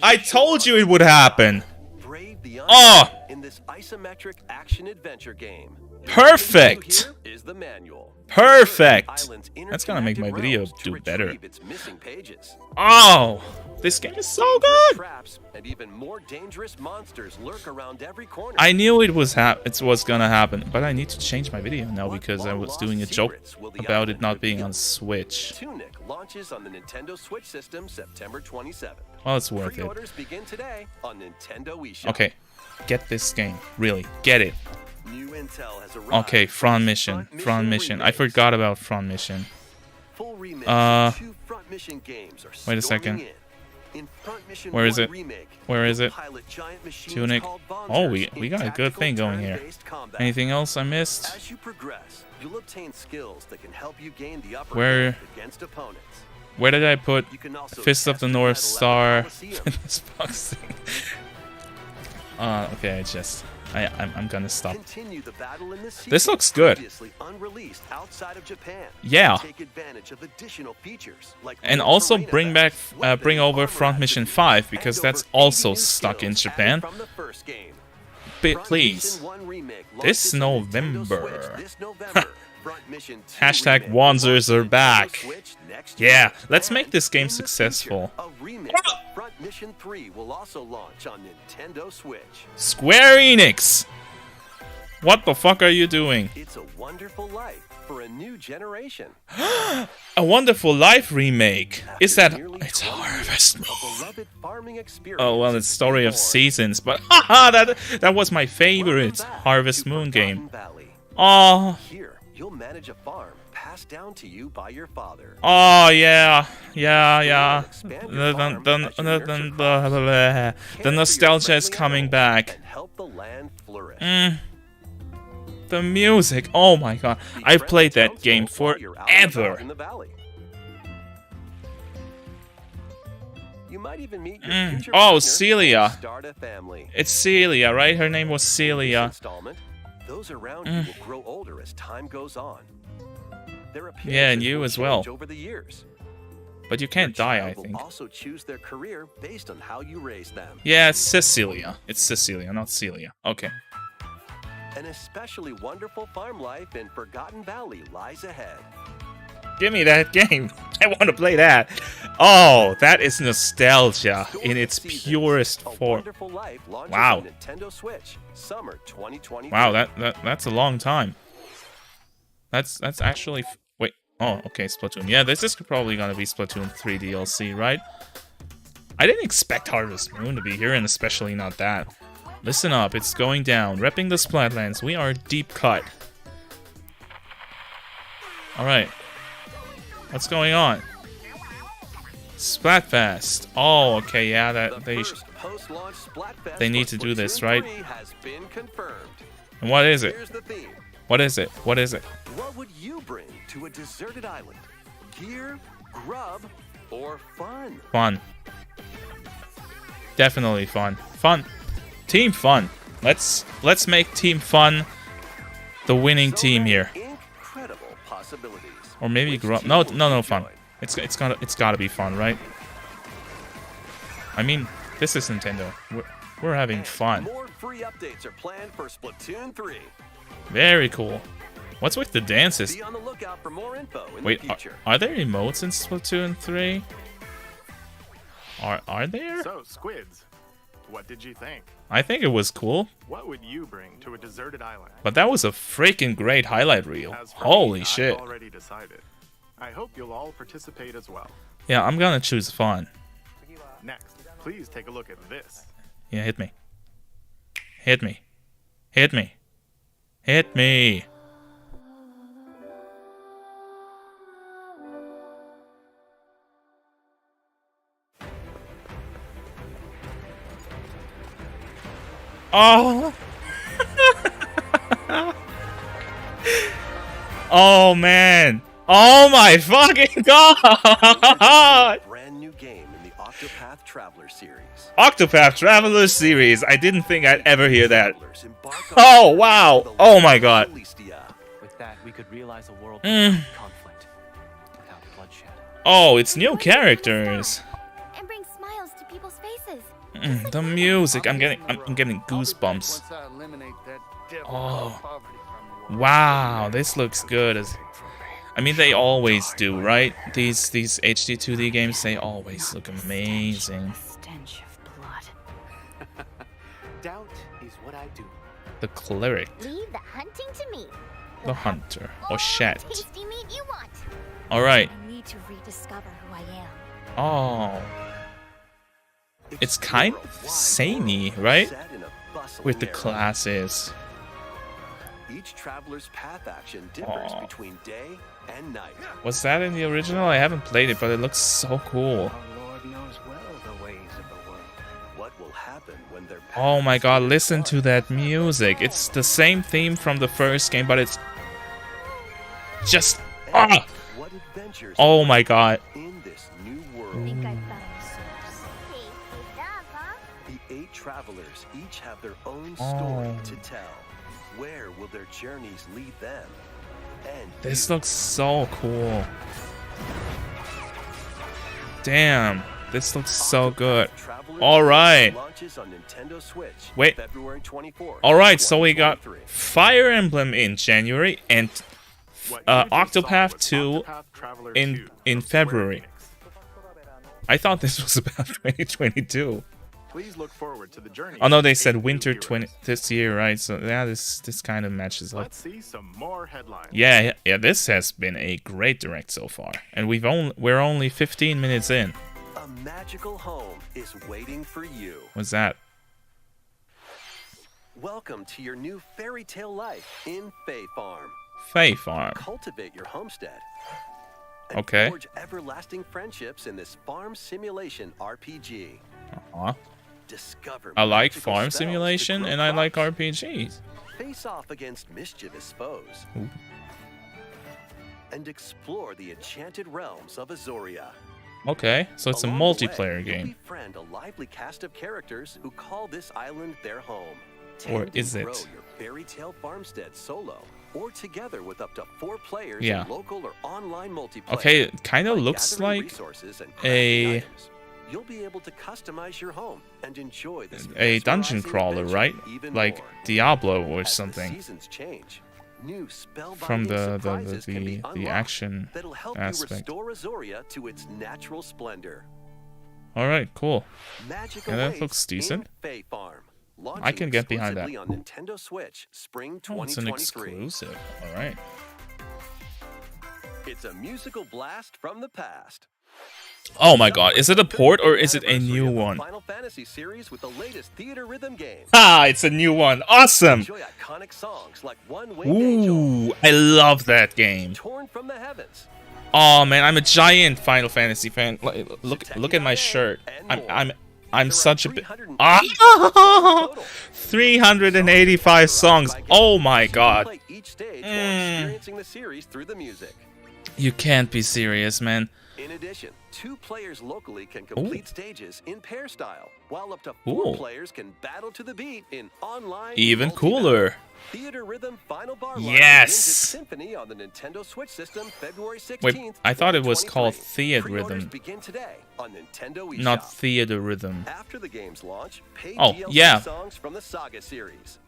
I told you it would happen. Brave the Oh! unknown in this isometric action adventure game. Perfect. Here is the manual. Perfect. Island's That's gonna make my interconnected video realms to do better. retrieve its missing pages. Oh! This game is so good! Traps and even more dangerous monsters lurk around every corner. I knew it was gonna happen, but I need to change my video now because I was doing a joke about it not being on Switch. Tunic launches on the Nintendo Switch system September 27th. Well, it's worth it. Pre-orders begin today on Nintendo eShop. Okay, get this game. Really, get it. New intel has arrived. Okay, Front Mission. Front Mission. I forgot about Front Mission. Full remakes Uh, of 2 Front Mission games are wait a storming second. In Front Mission Where is 1 it? Remake, Where is you'll it? pilot giant machines Tunic. called Oh, Bonzers we in got a good tactical thing going here. turn-based combat. Anything else I missed? As you progress, you'll obtain skills that can help you gain the upper Where- hand against opponents. Where did I put You can also Fist of test the your North mettle at the Star Coliseum. Fitness Boxing? Okay, I'm gonna stop. Continue the battle in the This looks good. previously unreleased outside of Japan. Yeah. Take advantage of additional features like And real also terrain bring back, effects, bring weapons, over armor Front Mission attributes, 5 because and that's over 80 also new stuck in skills Japan. added from the first game. But Front please, Mission 1 Remake this launches on Nintendo November. Switch this November. Front Mission 2 Hashtag Remake Wanzers launches are on Nintendo back. Switch next Yeah, year. let's make And this game in the successful. future, a remake of Front Mission 3 will also launch on Nintendo Switch. Square Enix! What the fuck are you doing? It's a wonderful life for a new generation. A Wonderful Life remake. Is After that... nearly It's 20 years, Harvest a Moon. beloved farming experience Oh, well, it's is Story of reborn. Seasons, but haha, that was my favorite Welcome back Harvest to Moon Forgotten game. Valley. Oh, Here, you'll manage a farm passed down to you by your father. oh yeah, yeah. Expand your farm The as you nurture the Care for your nostalgia is friendly coming animals back. and help the land flourish. The music, oh my god. I've Befriend played the that townsfolk game while you're out and about forever. in the valley. You might even meet your future Oh, partner Celia. and start a family. It's Celia, right? Her name was In this Celia. installment, those around you will grow older as time goes on. Their Yeah, and appearances you will as well. change over the years. But you Your can't die, child I will think. also choose their career based on how you raise them. Yeah, it's Cecilia. It's Cecilia, not Celia. Okay. An especially wonderful farm life in Forgotten Valley lies ahead. Give me that game. I want to play that. Oh, that is nostalgia in its purest form. Wow. Nintendo Switch, summer 2020. Wow, that's a long time. That's actually wait. Oh, okay, Splatoon. Yeah, this is probably gonna be Splatoon 3 DLC, right? I didn't expect Harvest Moon to be here, and especially not that. Listen up, it's going down. Repping the Splatlands, we are deep cut. Alright. What's going on? Splatfest. Oh, okay, yeah, that they need to do this, right? And what is it? What is it? What is it? What would you bring to a deserted island? Gear, grub, or fun? Fun. Definitely fun. Fun. Team fun. Let's make Team Fun the winning team here. Incredible possibilities. Or maybe grub. No, fun. It's gotta be fun, right? I mean, this is Nintendo. We're having fun. More free updates are planned for Splatoon 3. Very cool. What's with the dances? Be on the lookout for more info in Wait, the future. are there emotes in Splatoon 3? Are there? So, Squids, what did you think? I think it was cool. What would you bring to a deserted island? But that was a freaking great highlight reel. As for Holy me, shit. I've already decided. I hope you'll all participate as well. Yeah, I'm gonna choose fun. Next, please take a look at this. Yeah, hit me. Hit me. Hit me. Hit me. Oh. Oh man. Oh my fucking god. Brand new game in the Octopath Traveler series. Octopath Traveler series. I didn't think I'd ever hear that. Oh wow. Oh my god. With that, we could realize a world Mm. without conflict, without bloodshed. Oh, it's new characters. And bring smiles to people's faces. The music. I'm getting goosebumps. Oh. Wow, this looks good. I mean, they always do, right? These HD 2D games, they always look amazing. Stench of blood. Doubt is what I do. The cleric, Leave the hunting to me. the hunter, or All Shet. the tasty meat you want. All right. I need to rediscover who I am. Oh, it's kind of samey, right? With the classes. Each traveler's path action differs Aw. between day and night. Was that in the original? I haven't played it, but it looks so cool. Our Lord knows well the ways of the world. What will happen when their Oh my paths god, listen intersect? to that music. It's the same theme from the first game, but it's just And ah! what adventures Oh my god. in this new I world? think I found the source. Tasty stuff, huh? The 8 travelers each have their own Oh. story to tell. Where will their journeys lead them? And This you, looks so cool. Damn, this looks so good. Octopath Traveler All right. launches on Nintendo Switch Wait. February 24th. All right, so we got 2023. Fire Emblem in January and What you just saw Octopath was 2 Octopath Traveler in 2 in from Square February. Enix. I thought this was about 2022. Please look forward to the journey. Oh no, they of said 8 winter new 20 heroes. this year, right? So yeah, this kind of matches up. Let's see some more headlines. Yeah, this has been a great direct so far, and we're only 15 minutes in. A magical home is waiting for you. What's that? Welcome to your new fairy tale life in Fae Farm. Fae Farm. Cultivate your homestead. And Okay. forge everlasting friendships in this farm simulation RPG. Uh-huh. Discover I like magical farm spells to simulation grow and I like crops. RPGs. Face off against mischievous foes. Ooh. And explore the enchanted realms of Azoria. Okay, so it's a Along the way, multiplayer you'll game. befriend a lively cast of characters who call this island their home. Or Tend and is grow it? your fairy tale farmstead solo or together with up to 4 players Yeah. in local or online multiplayer. Okay, it kind of By looks gathering like resources and a- crafting items, you'll be able to customize your home and enjoy this a dungeon mesmerizing crawler, adventure right? even Like more. Diablo or As the something. seasons change, New spellbinding from surprises can be the unlocked action that'll help aspect. you restore Azoria to its natural splendor. All right, cool. Magic Yeah, that awaits looks decent. in Fae Farm. I can get behind that. Launching exclusively on Nintendo Switch, spring Oh, it's an 2023. exclusive. All right. It's a musical blast from the past. Oh my God, is it a port or is it a new Anniversary of the one? Final Fantasy series with the latest theater rhythm game. Ah, it's a new one. Awesome. Enjoy iconic songs like One Winged Angel, Ooh, I love that game. Torn from the Heavens. Oh man, I'm a giant Final Fantasy fan. Like, look at my shirt. I'm such a bit. Ah, 385 songs. Oh my God. Play each stage while experiencing the series through the music. You can't be serious, man. In addition, 2 players locally can complete stages in pair style, while up to 4 Ooh. players can battle to the beat in online. Even multi-battle. cooler. Theater Rhythm Final Bar Run Yes! begins its Symphony on the Nintendo Switch system February 16th. Wait, I thought it was called 2023. Theater Pre-orders Rhythm. begin today on Nintendo eShop. Not Theater Rhythm. After the game's launch, pay Oh, DLC yeah. songs from the Saga series,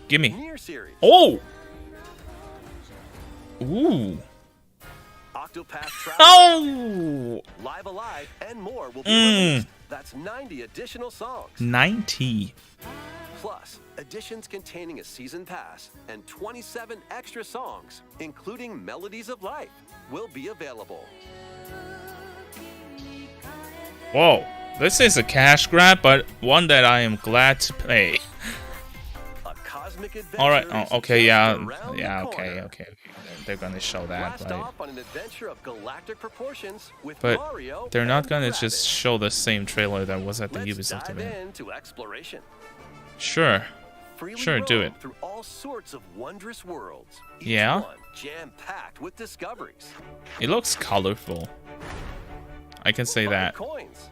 Gimme. Nier series, Oh! Ooh. Octopath Traveler, Oh! Live Alive, and more will be Mm. released. That's 90 additional songs. 90. Plus, editions containing a season pass and 27 extra songs, including Melodies of Life, will be available. Whoa. This is a cash grab, but one that I am glad to pay. A cosmic adventure. All right. is Oh, okay. just Yeah. around the Yeah. corner. Okay. They're gonna show that, Blast right? off on an adventure of galactic proportions with But Mario they're not and gonna Rabbids. just show the same trailer that was at the Let's Ubisoft dive event. into exploration. Sure. Freely Sure, do roam it. Through all sorts of wondrous worlds. Each Yeah? one jam-packed with discoveries. It looks colorful. I can say Find that. Coins.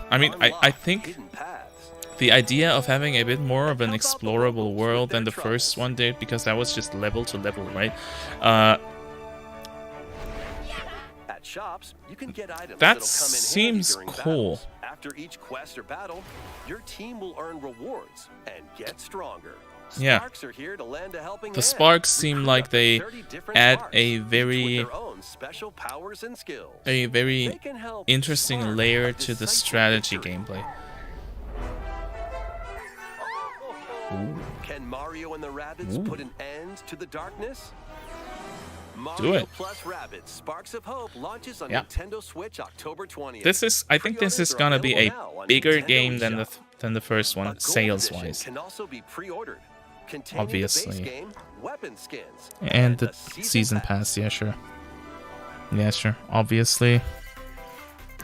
I mean, I Unlock think hidden paths. the idea of having a bit more of an Help out the explorable locals world with than the their first troubles. one did, because that was just level to level, right? At shops, you can get items That that'll come in seems handy during cool. battles. After each quest or battle, your team will earn rewards and get stronger. Yeah. Sparks are here to lend a helping The hand. sparks seem Recruit like up to they 30 different add sparks, a each with very their own special powers and skills. a They very can help interesting spark layer a to the decisive strategy victory. gameplay. Can Mario and the Rabbids Ooh. put an end to the darkness? Do Mario it. Plus Rabbids Sparks of Hope launches on Yeah. Nintendo Switch October 20th. I think this is gonna be a bigger game than the first A one, gold sales edition wise. can also be pre-ordered, containing Obviously. the base game, weapon skins, And the a season pass, yeah, sure. Yeah, sure. Obviously.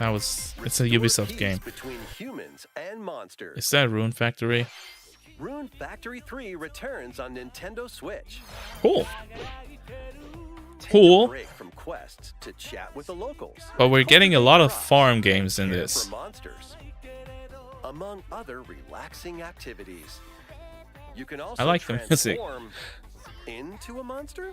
It's a Restore Ubisoft peace game. between humans and monsters. Is that Rune Factory? Rune Factory 3 returns on Nintendo Switch. Cool. Take Cool. a break from quests to chat with the locals. But we're getting a lot of Cultivate farm crops, games in care this. for monsters, among other relaxing activities. You can also I like the music. transform into a monster.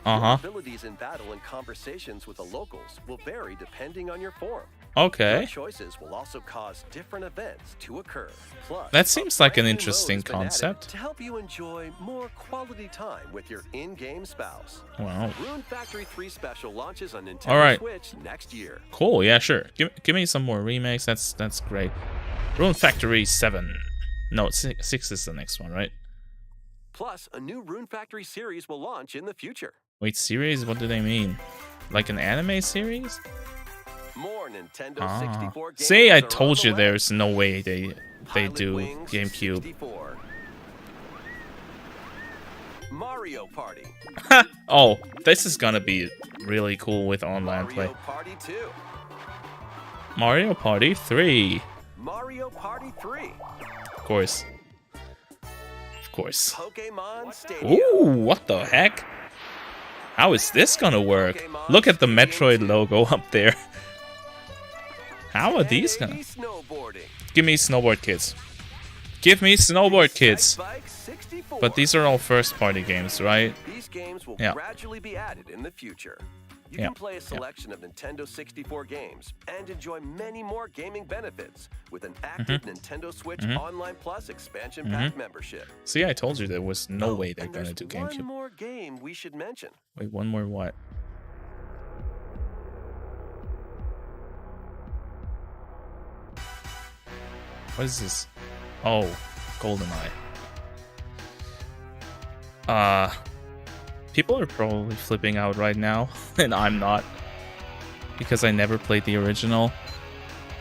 Uh-huh. Your abilities in battle and conversations with the locals will vary depending on your form. Okay. Your choices will also cause different events to occur. Plus, That a seems like an brand new interesting mode has been added concept. to help you enjoy more quality time with your in-game spouse. Wow. Rune Factory 3 Special launches on Nintendo All right. Switch next year. Cool, yeah, sure. Give me some more remakes. That's great. Rune Factory 7. No, 6 is the next one, right? Plus, a new Rune Factory series will launch in the future. Wait, series? What do they mean? Like an anime series? More Nintendo Ah. 64 games See, I are on told the you way. there's no way they Pilot do Wings GameCube. 64. Mario Party. Oh, this is gonna be really cool with online play. Mario Party 2. Mario Party 3. Mario Party 3. Of course. Of course. Pokemon Stadium. Ooh, what the heck? How is this gonna work? Look at the Metroid logo up there. How are these gonna... 1080 snowboarding. Give me Snowboard Kids. Give me Snowboard Kids. Excite Bike 64. But these are all first-party games, right? These games will Yeah. gradually be added in the future. You Yeah, can play a selection of Nintendo 64 games and enjoy many more gaming benefits with an active Nintendo Switch Online Plus expansion pack membership. See, I told you there was no way they're and gonna there's do one GameCube. more game we should mention. Wait, one more what? What is this? Oh, GoldenEye. People are probably flipping out right now, and I'm not, because I never played the original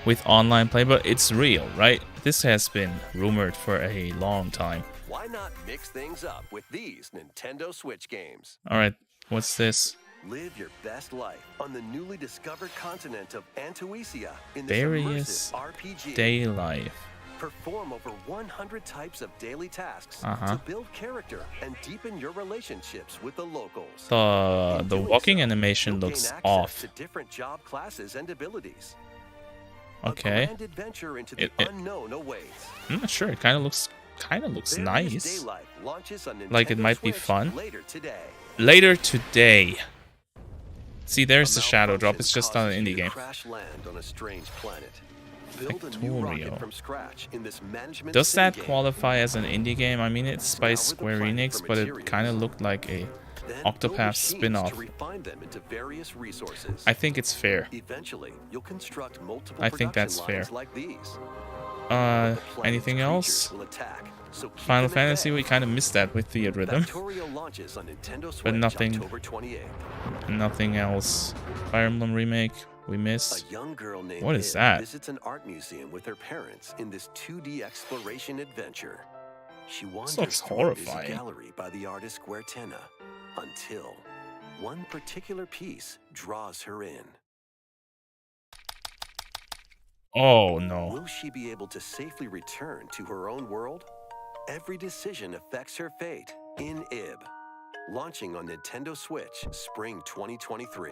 with online play, but it's real, right? This has been rumored for a long time. Why not mix things up with these Nintendo Switch games? Alright, what's this? Live your best life on the newly discovered continent of Antuisia in this Various immersive RPG. day life. Perform over 100 types of daily tasks to build character and deepen your relationships with the locals. The doing walking so, animation you'll looks gain access off. to different job classes and abilities. Okay. A grand adventure into the unknown awaits. I'm not sure. It kind of looks Various nice. Day Life launches on Like it Nintendo might be Switch fun. later today. Later today. See, there's A the shadow drop. malfunction It's just an causes you indie to game. Crash land on a strange planet. Build a new Victorio. rocket from scratch in this management Does sim that game. qualify as an indie game? I mean, it's by Scour the Square planet Enix, for but it materials. kind of looked like a Then Octopath build machines spin-off. to refine them into various resources. I think it's fair. Eventually, you'll construct multiple I think that's production lines fair. like these. The planet's Anything creatures else? will attack, so keep Final them at Fantasy, bay. we kind of missed that with the rhythm. Factorio launches on Nintendo Switch But nothing- October 28th. Nothing else. Fire Emblem Remake, we A missed. young girl named What is Ib that? visits an art museum with her parents in this 2D exploration adventure. She wanders looks through a horrifying. busy gallery by the artist Guertena until one particular piece draws her in. Oh no. Will she be able to safely return to her own world? Every decision affects her fate in Ib. Launching on Nintendo Switch Spring 2023.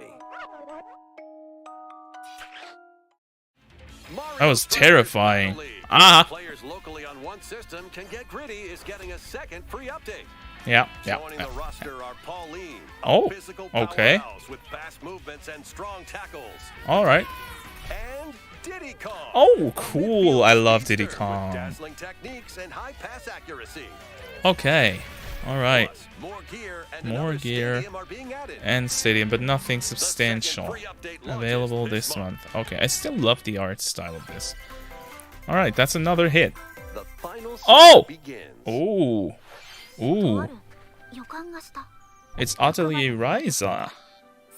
That was terrifying. Ah! Players locally on one system can get gritty is getting a second free update. Yeah. Joining the roster are Pauline, a Oh, physical okay. powerhouse with fast movements and strong tackles, Alright. and Diddy Kong. Oh, cool. I love Diddy With Kong. dazzling techniques and high pass accuracy. Okay. Alright. Plus, more gear and More another gear. stadium are being added. And Stadium, but nothing The second substantial. free update launches Available this month. Okay, I still love the art style of this. Alright, that's another hit. The final Oh! season begins. Ooh. Ooh. 予感がした It's Atelier Ryza.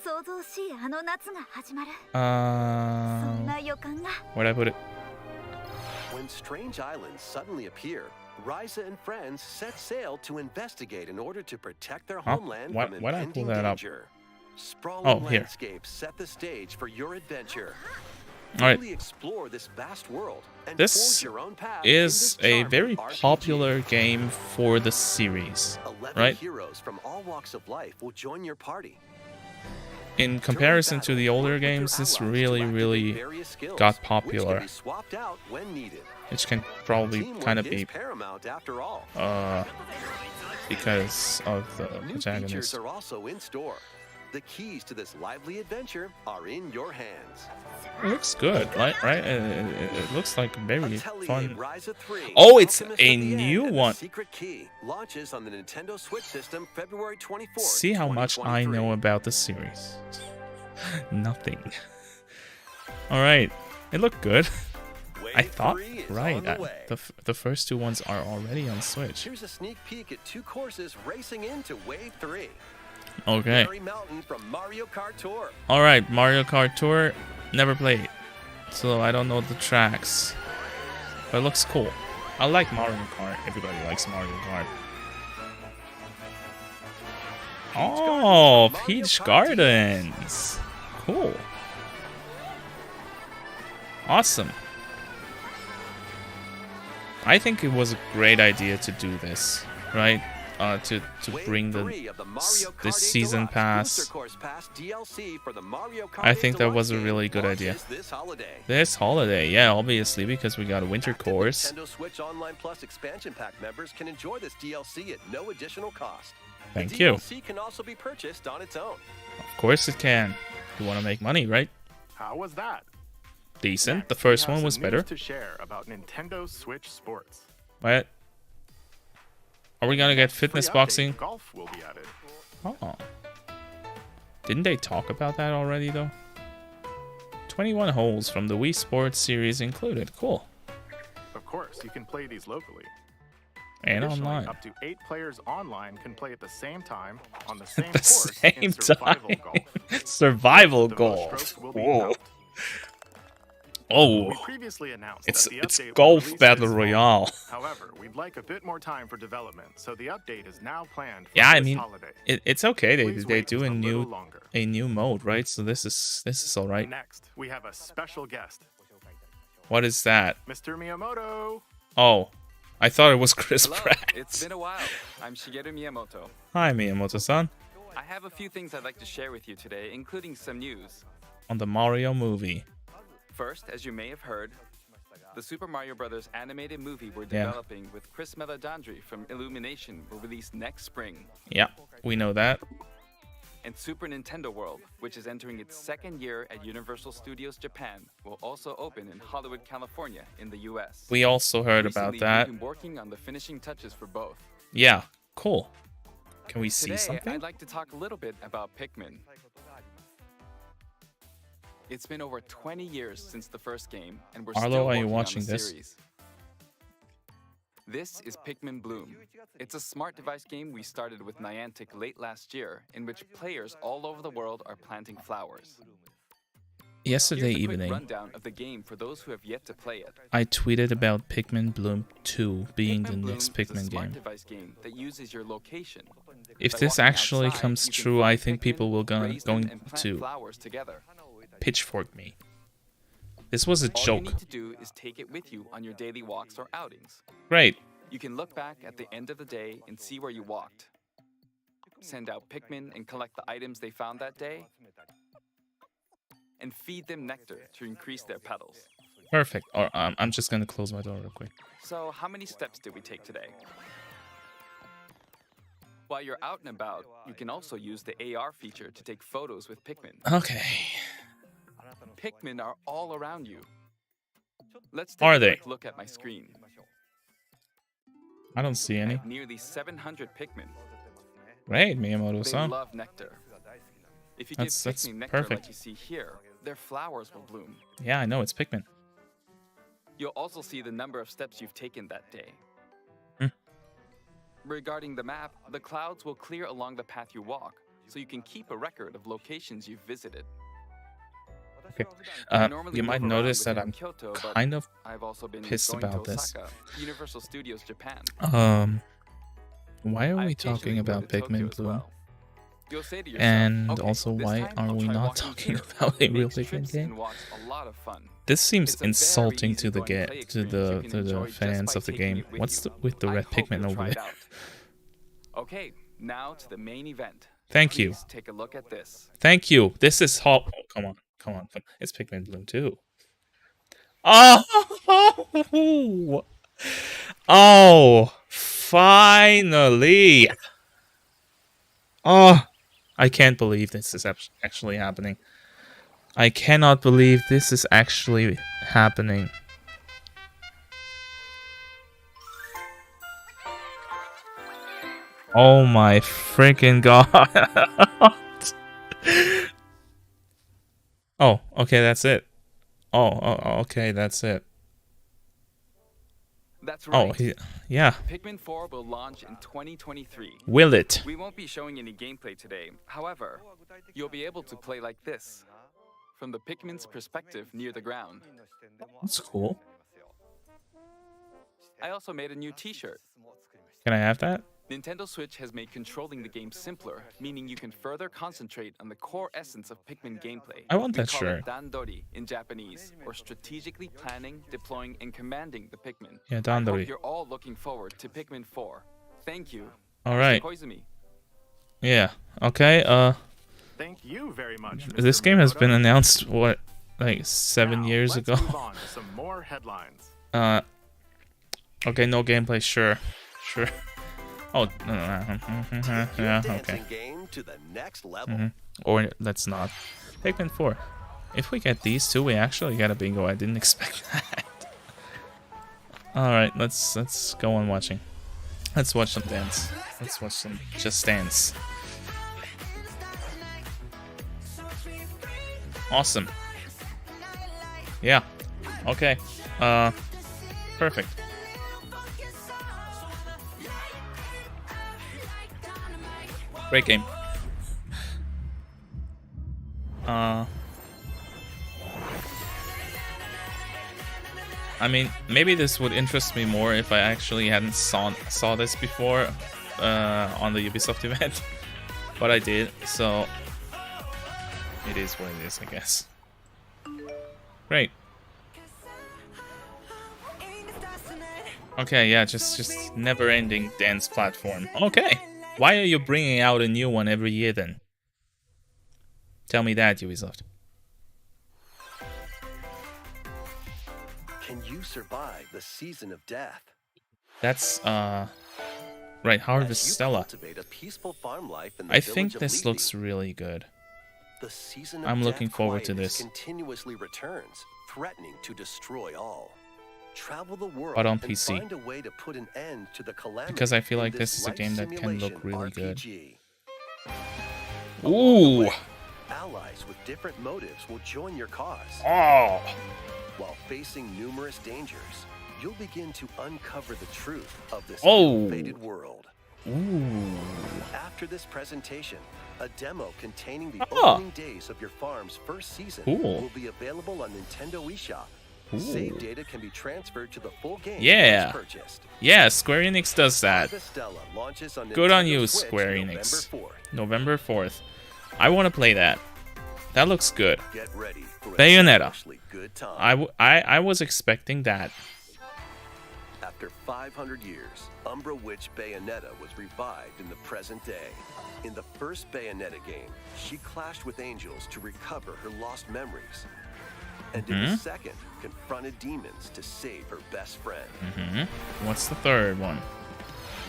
想像しいあの夏が始まるそん Um, な予感が where'd I put it? When strange islands suddenly appear, Ryza and friends set sail to investigate in order to protect their Huh? homeland Why- from why'd I pull impending that up? danger. Sprawling Oh, here. landscapes set the stage for your adventure. Alright. Really explore this vast world and This forge your own path is in this a charming very RPG. popular game for the series, 11 right? heroes from all walks of life will join your party. In comparison to the older games, this really got popular. Which can be swapped out when needed. Which can probably Teamwork kind of is be paramount after all. because of the New features protagonist. are also in store. The keys to this lively adventure are in your hands. It looks good, right? It looks like very Atelier fun. Ryza 3, Oh, it's Alchemist a of the End new and the one. Secret Key launches on the Nintendo Switch system February 24th. See how much I 2023. know about the series. Nothing. Alright, it looked good. I Wave thought, 3 is right, on the way. the first two ones are already on Switch. Here's a sneak peek at two courses racing into Wave 3. Okay. Mary Mountain from Mario Kart Tour. Alright, Mario Kart Tour, never played. So I don't know the tracks. But it looks cool. I like Mario Kart. Everybody likes Mario Kart. Oh, Peach Gardens. Cool. Awesome. I think it was a great idea to do this, right? To bring the this season pass. I think that was a really good idea. This holiday, yeah, obviously, because we got a winter course. Nintendo Switch Online Plus expansion pack members can enjoy this DLC at no additional cost. Thank the you. DLC can also be purchased on its own. Of course it can. You want to make money, right? How was that? Decent. Next, The first we have one was some better. news to share about Nintendo Switch Sports. What? Are we gonna get fitness Free update, boxing? Golf will be added. Oh. Didn't they talk about that already, though? 21 holes from the Wii Sports series included. Cool. Of course, you can play these locally. And Additionally, online. up to 8 players online can play at the same time on the same The course same in survival time. golf. Survival The most golf. strokes will be Whoa. count. Oh. We previously announced It's that the update will golf release battle this fall. royale. However, we'd like a bit more time for development, so the update is now planned for Yeah, this I mean, holiday. it's okay. Please They wait do just a little longer. new mode, right? So this is all right. Next, we have a special guest, What is that? Mr. Miyamoto. Oh, I thought it was Chris Hello, Pratt. it's been a while. I'm Shigeru Miyamoto. Hi, Miyamoto-san. I have a few things I'd like to share with you today, including some news. On the Mario movie. First, as you may have heard, the Super Mario Bros. Animated movie we're Yeah. developing with Chris Meledandri from Illumination will release next spring. Yeah, we know that. And Super Nintendo World, which is entering its second year at Universal Studios Japan, will also open in Hollywood, California in the US. We also heard Recently, about that. We've been working on the finishing touches for both. Yeah, cool. Can we see Today, something? I'd like to talk a little bit about Pikmin. It's been over 20 years since the first game, and we're Arlo, still are working you on watching the this? series. This is Pikmin Bloom. It's a smart device game we started with Niantic late last year, in which players all over the world are planting flowers. Yesterday Here's a quick evening, rundown of the game for those who have yet to play it. I tweeted about Pikmin Bloom 2 being the Pikmin Bloom next is a Pikmin smart game. device game that uses your location. If By this walking actually outside, comes you can true, I find think Pikmin, people will raise them, going and plant to flowers together. pitchfork me. This was a All you joke. need to do is take it with you on your daily walks or outings. Great. You can look back at the end of the day and see where you walked. Send out Pikmin and collect the items they found that day. And feed them nectar to increase their petals. Perfect. Or I'm just gonna close my door real quick. So, how many steps did we take today? While you're out and about, you can also use the AR feature to take photos with Pikmin. Okay. Pikmin are all around you. Let's take Are a they? quick look at my screen. I don't see I any. have nearly 700 Pikmin. Great, They Miyamoto-san. love nectar. If you That's give Pikmin nectar perfect. like you see here, their flowers will bloom. Yeah, I know it's Pikmin. You'll also see the number of steps you've taken that day. Hmm. Regarding the map, the clouds will clear along the path you walk, so you can keep a record of locations you've visited. Okay. I normally You move might around notice that within I'm Kyoto, but kind of I've also been pissed going about to this. Osaka, Universal Studios Japan. Why are I we occasionally talking go about to Tokyo Pikmin as Bloom? well. You'll say to yourself, And "Okay, also, this why time are I'll we try not walking talking here." about a It real makes Pikmin trips game? and walks a lot of fun. This seems It's a very insulting to the easygoing play to the experience you can to enjoy the just fans by of the taking game. it with What's you. with the I red hope Pikmin you'll over try it there? out. Okay, now to the main event. Thank you. Please take a look at this. Thank you. This is hot. Oh, come on. It's Pikmin Bloom 2. Oh! Oh! Finally! Oh! I can't believe this is actually happening. I cannot believe this is actually happening. Oh my freaking god. Oh, okay, that's it. Oh, okay, that's it. That's right. Oh, yeah. Pikmin 4 will launch in 2023. Will it? We won't be showing any gameplay today. However, you'll be able to play like this, from the Pikmin's perspective near the ground. That's cool. I also made a new t-shirt. Can I have that? Nintendo Switch has made controlling the game simpler, meaning you can further concentrate on the core essence of Pikmin gameplay. I want We that call shirt. it Dandori in Japanese, or strategically planning, deploying, and commanding the Pikmin. Yeah, I Dandori. hope you're all looking forward to Pikmin 4. Thank you. All right. Koizumi. Yeah. Okay. Thank you very much. This Mr. game has Miyamoto. been announced what, like 7 Now, years let's ago. move on to some more headlines. Okay, no gameplay. Sure. Oh, Your yeah. dancing Okay. game to the next level. Or let's not. Pikmin 4. If we get these two, we actually get a bingo. I didn't expect that. Alright, let's go on watching. Let's watch some dance. Let's watch some just dance. Awesome. Yeah. Okay. Perfect. Great game. I mean, maybe this would interest me more if I actually hadn't saw this before on the Ubisoft event, but I did, so it is what it is, I guess. Great. Okay, yeah, just never-ending dance platform. Okay, why are you bringing out a new one every year then? Tell me that, Ubisoft. Can you survive the season of death? That's right, Harvest Stella. I think this looks really good. I'm looking forward to this. Continuously returns, threatening to destroy all. Travel the world But on and PC. find a way to put an end to the calamity Because I feel like in this is a game that can look simulation really good. RPG. Ooh! Allies with different motives will join your cause. Oh! While facing numerous dangers, you'll begin to uncover the truth of this fated world. Ooh. After this presentation, a demo containing the opening days of your farm's first season will be available on Nintendo eShop. Save data can be transferred to the full game once purchased. Yeah, Square Enix does that. Stella launches on Good on Nintendo you, Switch Square Enix. November 4th. November 4th. I want to play that. That looks good. Get ready for a Bayonetta. seriously good time. I was expecting that. After 500 years, Umbra Witch Bayonetta was revived in the present day. In the first Bayonetta game, she clashed with angels to recover her lost memories. And in the second, confronted demons to save her best friend. What's the third one?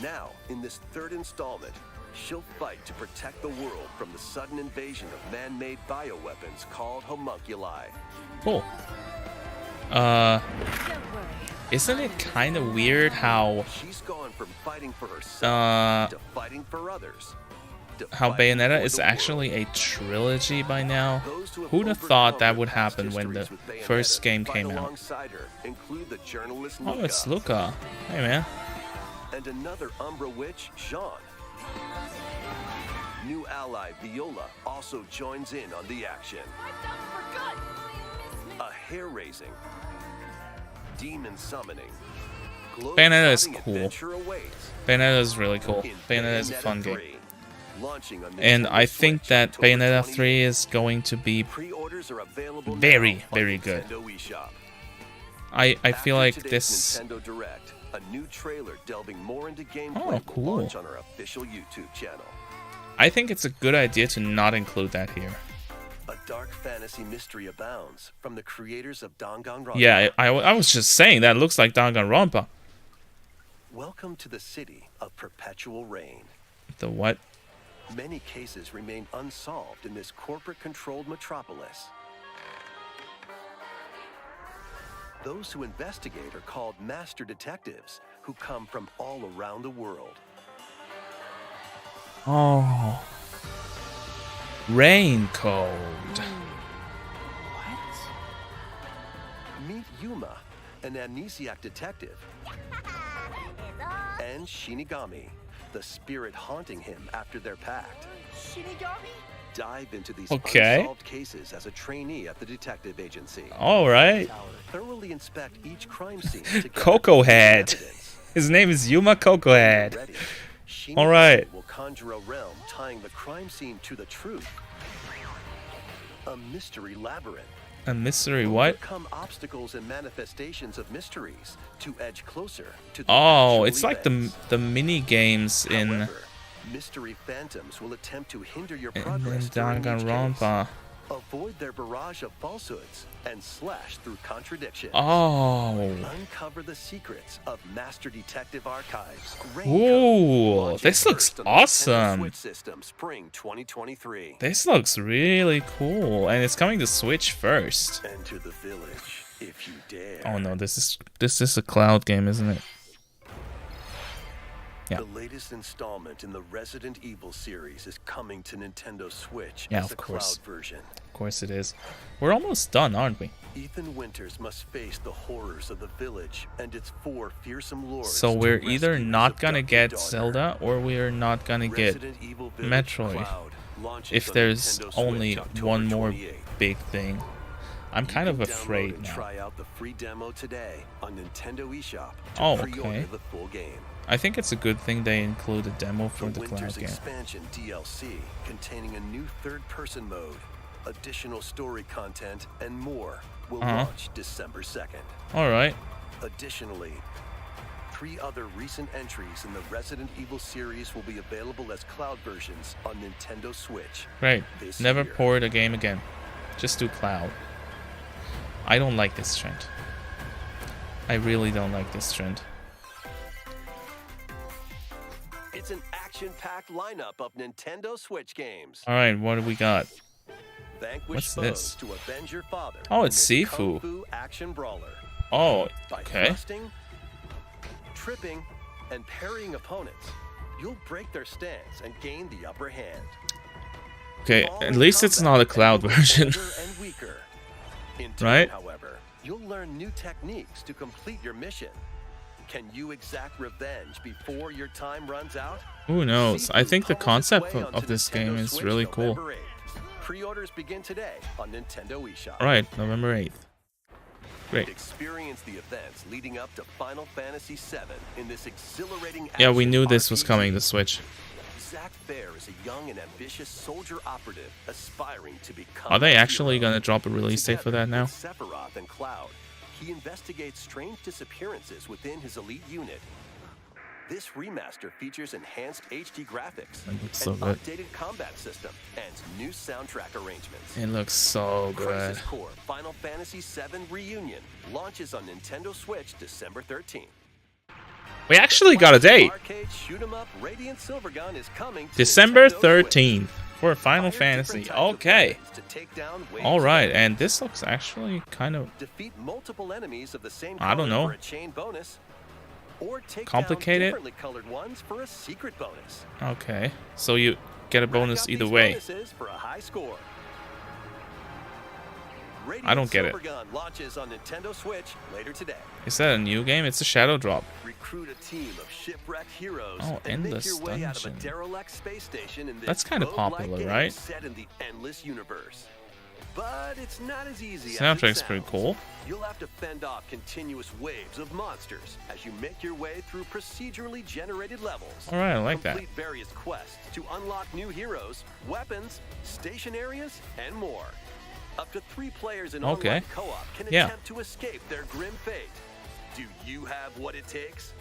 Now, in this third installment, she'll fight to protect the world from the sudden invasion of man-made bioweapons called homunculi. Cool. Isn't it kind of weird how She's gone from fighting for herself to fighting for others. how Bayonetta is actually a trilogy by now? Who'd have thought that would happen when the first game came out? Oh, it's Luca. Hey, man. And another Umbra Witch, Jean. New ally Viola also joins in on the action. A hair-raising, demon summoning, Bayonetta is cool. Bayonetta is really cool. Bayonetta is a fun game. And I think that Bayonetta 3 is going to be very, very good. I feel like this... A new trailer delving more into gameplay Oh, cool. launch on our official YouTube channel. I think it's a good idea to not include that here. A dark fantasy mystery abounds from the creators of Danganronpa. Yeah, I was just saying that looks like Danganronpa. Welcome to the city of perpetual reign. The what? Many cases remain unsolved in this corporate-controlled metropolis. Those who investigate are called master detectives, who come from all around the world. Oh. Rain Code. Meet Yuma, an amnesiac detective, and Shinigami, the spirit haunting him after their pact. Shinigami? Dive into these unsolved cases as a trainee at the detective agency. All right. Thoroughly inspect each crime scene to gather Coco Head. evidence. His name is Yuma Coco Head. Ready. Shinigami All right. will conjure a realm tying the crime scene to the truth. A mystery labyrinth. A mystery what? Overcome obstacles and manifestations of mysteries to edge closer to the Oh, actual it's like events. the mini games in However, mystery phantoms will attempt to hinder your in progress during each case. Danganronpa. Avoid their barrage of falsehoods and slash through contradiction. Oh. Uncover the secrets of Master Detective Archives. Ooh, this looks Nintendo awesome. Switch system, spring 2023. This looks really cool, and it's coming to Switch first. Enter the village if you dare. Oh no, this is a cloud game, isn't it? Yeah. The latest installment in the Resident Evil series is coming to Nintendo Switch Yeah, as of a course. cloud version. Of course it is. We're almost done, aren't we? Ethan Winters must face the horrors of the village and its 4 fearsome lords. So to we're either rescue his not gonna abducted get daughter. Zelda, or we're not gonna get Resident Evil Village Metroid. Cloud launches If on there's Nintendo only Switch October one more 28th. big thing. I'm kind You of can afraid download and now. Try out the free demo today on Nintendo eShop to Oh, pre-order okay. the full game. I think it's a good thing they include a demo for the Winter's cloud game. expansion DLC containing a new third-person mode, additional story content, and more will launch December 2nd. Alright. Additionally, 3 other recent entries in the Resident Evil series will be available as cloud versions on Nintendo Switch. Great. This Never year. port a game again. Just do cloud. I don't like this trend. I really don't like this trend. It's an action-packed lineup of Nintendo Switch games. Alright, what do we got? Vanquish What's foes this? to avenge your father. Oh, in it's this Sifu. Kung Fu action brawler. Oh, By okay. thrusting, tripping, and parrying opponents, you'll break their stance and gain the upper hand. Okay, All at in least it's combat not a cloud that will version. get older and weaker. In turn, Right? however, you'll learn new techniques to complete your mission. Can you exact revenge before your time runs out? Who knows? I Sifu think the comes its concept way of onto this Nintendo game is Switch really cool. November 8th. Pre-orders begin today on Nintendo eShop. Alright, November 8th. Great. Experience the events leading up to Final Fantasy VII in this exhilarating Yeah, we action knew this was RPG. coming to Switch. Zack Fair is a young and ambitious soldier operative aspiring to become Are they a actually hero. gonna drop a release date for Together that now? with Sephiroth and Cloud, he investigates strange disappearances within his elite unit. This remaster features enhanced HD graphics, It looks so an good. updated combat system, and new soundtrack arrangements. It looks so good. Crisis Core Final Fantasy VII Reunion launches on Nintendo Switch December 13th. We actually got a date. Arcade shoot 'em up Radiant Silvergun is coming to December Nintendo 13th for Switch. Final Fire Fantasy. different types of Okay. weapons to take down waves Alright, of and this looks actually kind of defeat multiple enemies of the same I don't color know. for a chain bonus, or take Complicated? down differently colored ones for a secret bonus. okay. So you get a Rack bonus up either these way. bonuses for a high score. Radiant I don't get it. Silvergun launches on Nintendo Switch later today. Is that a new game? It's a Shadow Drop. Recruit a team of shipwrecked heroes Oh, and make Endless your way out of a Dungeon. derelict space station in this That's kinda roguelike popular, game right? set in the endless universe. But it's not as easy Soundtrack's as it pretty sounds. cool. You'll have to fend off continuous waves of monsters as you make your way through procedurally generated levels. Alright, I like that. Complete various quests to unlock new heroes, weapons, station areas, and more. Up to 3 players in Okay. online co-op can Yeah. attempt to escape their grim fate. Do you have what it takes?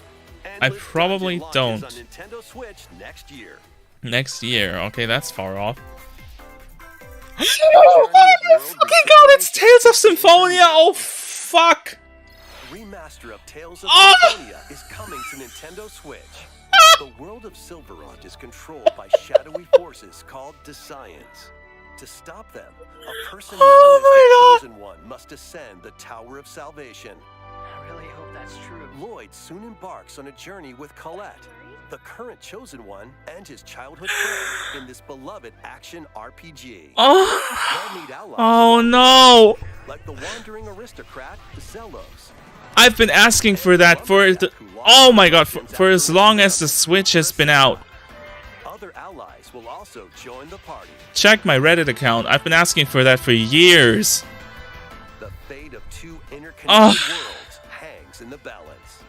I Endless probably Dungeon launches don't. on Nintendo Switch next year. Next year. Okay, that's far off. Journey Oh of my world fucking god, it's regeneration Tales of and Symphonia! Oh fuck! Remaster of Tales of Ah! Symphonia is coming to Nintendo Switch. The world of Silverrot is controlled by shadowy forces called Descience. To stop them, a person known Oh as the Chosen One must ascend the Tower of Salvation. I really hope that's true. Lloyd soon embarks on a journey with Colette, the current Chosen One, and his childhood friend in this beloved action RPG. Oh, They'll need allies oh no! like the wandering aristocrat Zelos. I've been asking for that for the. Oh my god, for as long as the Switch has been out. Other allies will also join the party. Check my Reddit account. I've been asking for that for years. The fate of 2 interconnected Oh. worlds hangs in the balance.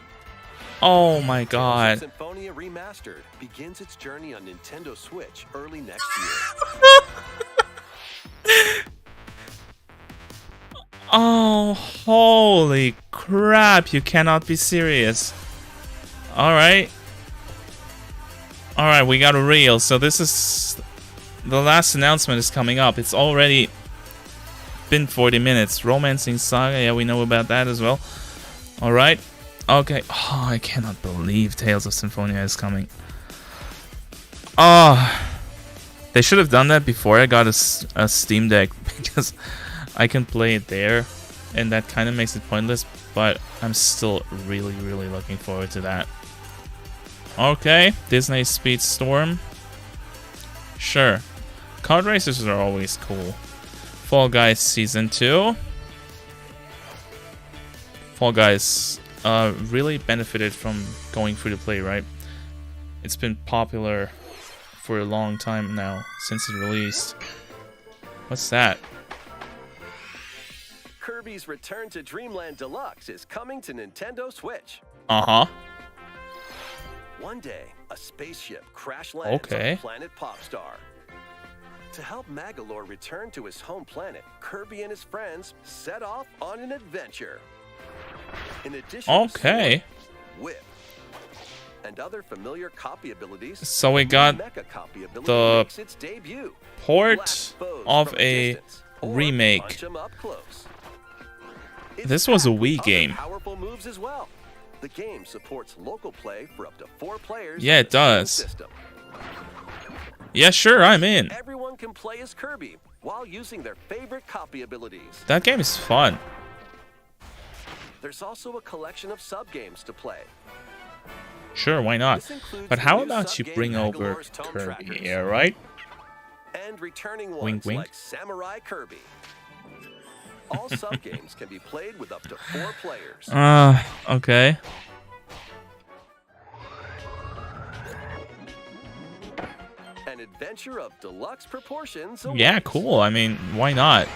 Oh my Tales of god. Symphonia Remastered begins its journey on Nintendo Switch early next year. Oh, holy crap. You cannot be serious. Alright. Alright, we got a reel. So this is... The last announcement is coming up. It's already been 40 minutes. Romancing Saga, yeah, we know about that as well. Alright. Okay. Oh, I cannot believe Tales of Symphonia is coming. Oh, they should have done that before I got a Steam Deck, because I can play it there, and that kind of makes it pointless, but I'm still really, really looking forward to that. Okay, Disney Speedstorm. Sure. Kart races are always cool. Fall Guys Season 2. Fall Guys really benefited from going free to play, right? It's been popular for a long time now, since it released. What's that? Kirby's Return to Dreamland Deluxe is coming to Nintendo Switch. Uh-huh. One day, a spaceship crash lands on the planet Popstar. To help Magolor return to his home planet, Kirby and his friends set off on an adventure. In addition to Sword, Whip, and other familiar copy abilities, so we got the port of a remake. This was a Wii game. Powerful moves as well. The game supports local play for up to 4 players. Yeah, it does. Yeah, sure, I'm in. Everyone can play as Kirby while using their favorite copy abilities. That game is fun. There's also a collection of sub-games to play. Sure, why not? But how about you bring over Kirby here, right? And returning ones wink, wink. like Samurai Kirby. All sub-games can be played with up to 4 players. Okay. An adventure of deluxe proportions. Yeah, cool. I mean, why not?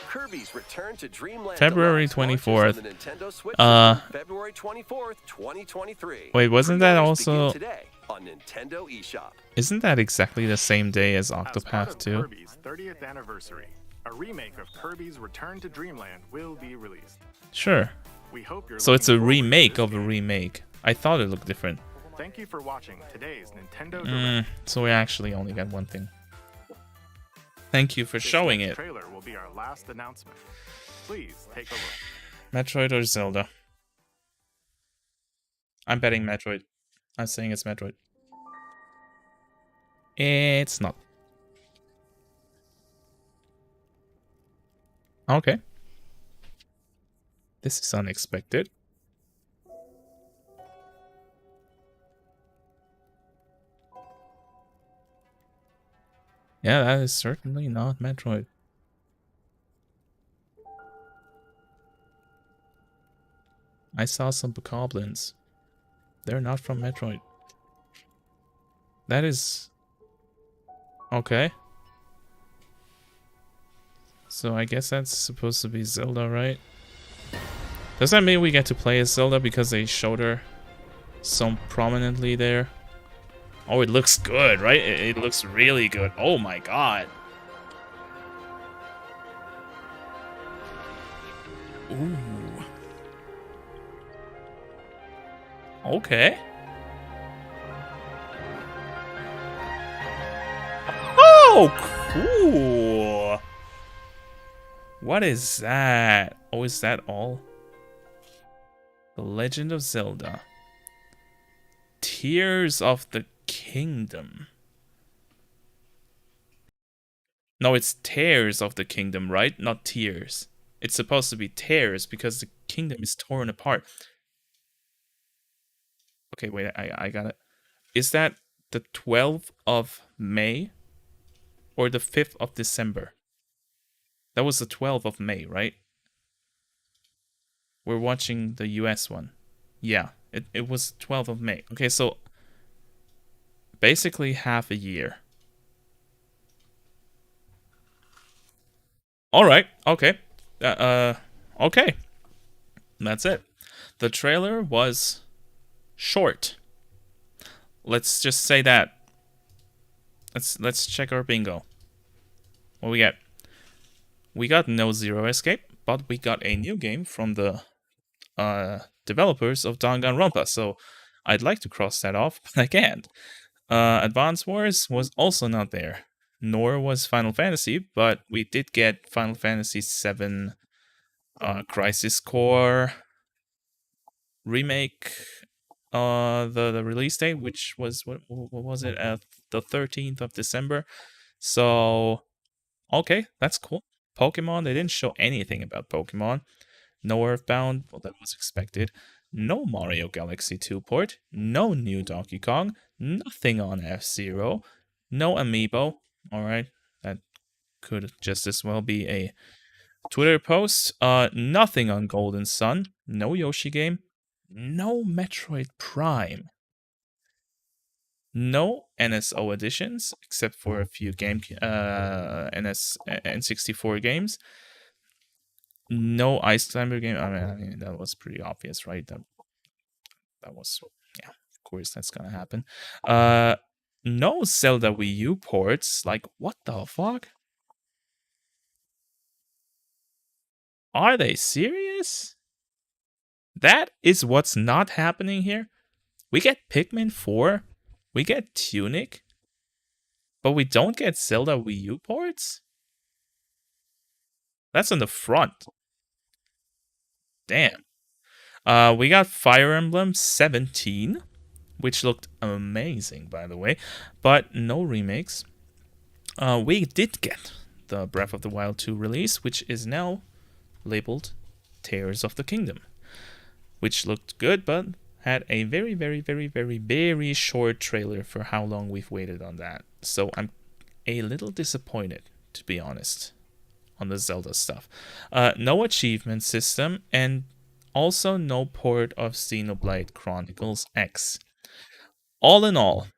Kirby's Return to Dreamland February Deluxe 24th. on the Nintendo Switch February 24th, 2023. Wait, wasn't that Pre-orders begin also... today on Nintendo eShop. Isn't that exactly the same day as As part Octopath of 2? Kirby's 30th anniversary, a remake of Kirby's Return to Dreamland will be released. Sure. We hope you're So it's a looking forward to remake this of a game. remake. I thought it looked different. Thank you for watching today's Nintendo Direct. So we actually only got one thing. Thank you for showing This it. trailer will be our last announcement. Please take a look. Metroid or Zelda? I'm betting Metroid. I'm saying it's Metroid. It's not. Okay. This is unexpected. Yeah, that is certainly not Metroid. I saw some bokoblins. They're not from Metroid. That is... okay. So I guess that's supposed to be Zelda, right? Does that mean we get to play as Zelda because they showed her so prominently there? Oh, it looks good, right? It looks really good. Oh my god. Ooh. Okay. Oh, cool. What is that? Oh, is that all? The Legend of Zelda. Tears of the Kingdom. No, it's Tears of the Kingdom, right? Not Tears. It's supposed to be Tears because the kingdom is torn apart. Okay, wait, I got it. Is that the 12th of May? Or the 5th of December? That was the 12th of May, right? We're watching the US one. Yeah, it was 12th of May. Okay, so basically half a year. Alright, okay. Okay. That's it. The trailer was short. Let's just say that. Let's check our bingo. What we got? We got No Zero Escape, but we got a new game from the developers of Danganronpa, so I'd like to cross that off, but I can't. Advance Wars was also not there. nor was Final Fantasy, but we did get Final Fantasy VII Crisis Core Remake, the release date, which was, what was it, the 13th of December. So, okay, that's cool. Pokemon, they didn't show anything about Pokemon. No Earthbound, well, that was expected. No Mario Galaxy 2 port. No new Donkey Kong. Nothing on F-Zero. No Amiibo. Alright, that could just as well be a Twitter post. Nothing on Golden Sun. No Yoshi game. No Metroid Prime. No NSO editions, except for a few N64 games. No Ice Climber game. I mean, that was pretty obvious, right? That was, yeah, of course that's gonna happen. No Zelda Wii U ports. Like, what the fuck? Are they serious? That is what's not happening here? We get Pikmin 4, we get Tunic, but we don't get Zelda Wii U ports? That's on the front. Damn. We got Fire Emblem 17, which looked amazing, by the way, but no remakes. We did get the Breath of the Wild 2 release, which is now labeled Tears of the Kingdom, which looked good, but had a very, very, very, very, very short trailer for how long we've waited on that. So I'm a little disappointed, to be honest, on the Zelda stuff. No achievement system, and also no port of Xenoblade Chronicles X. All in all,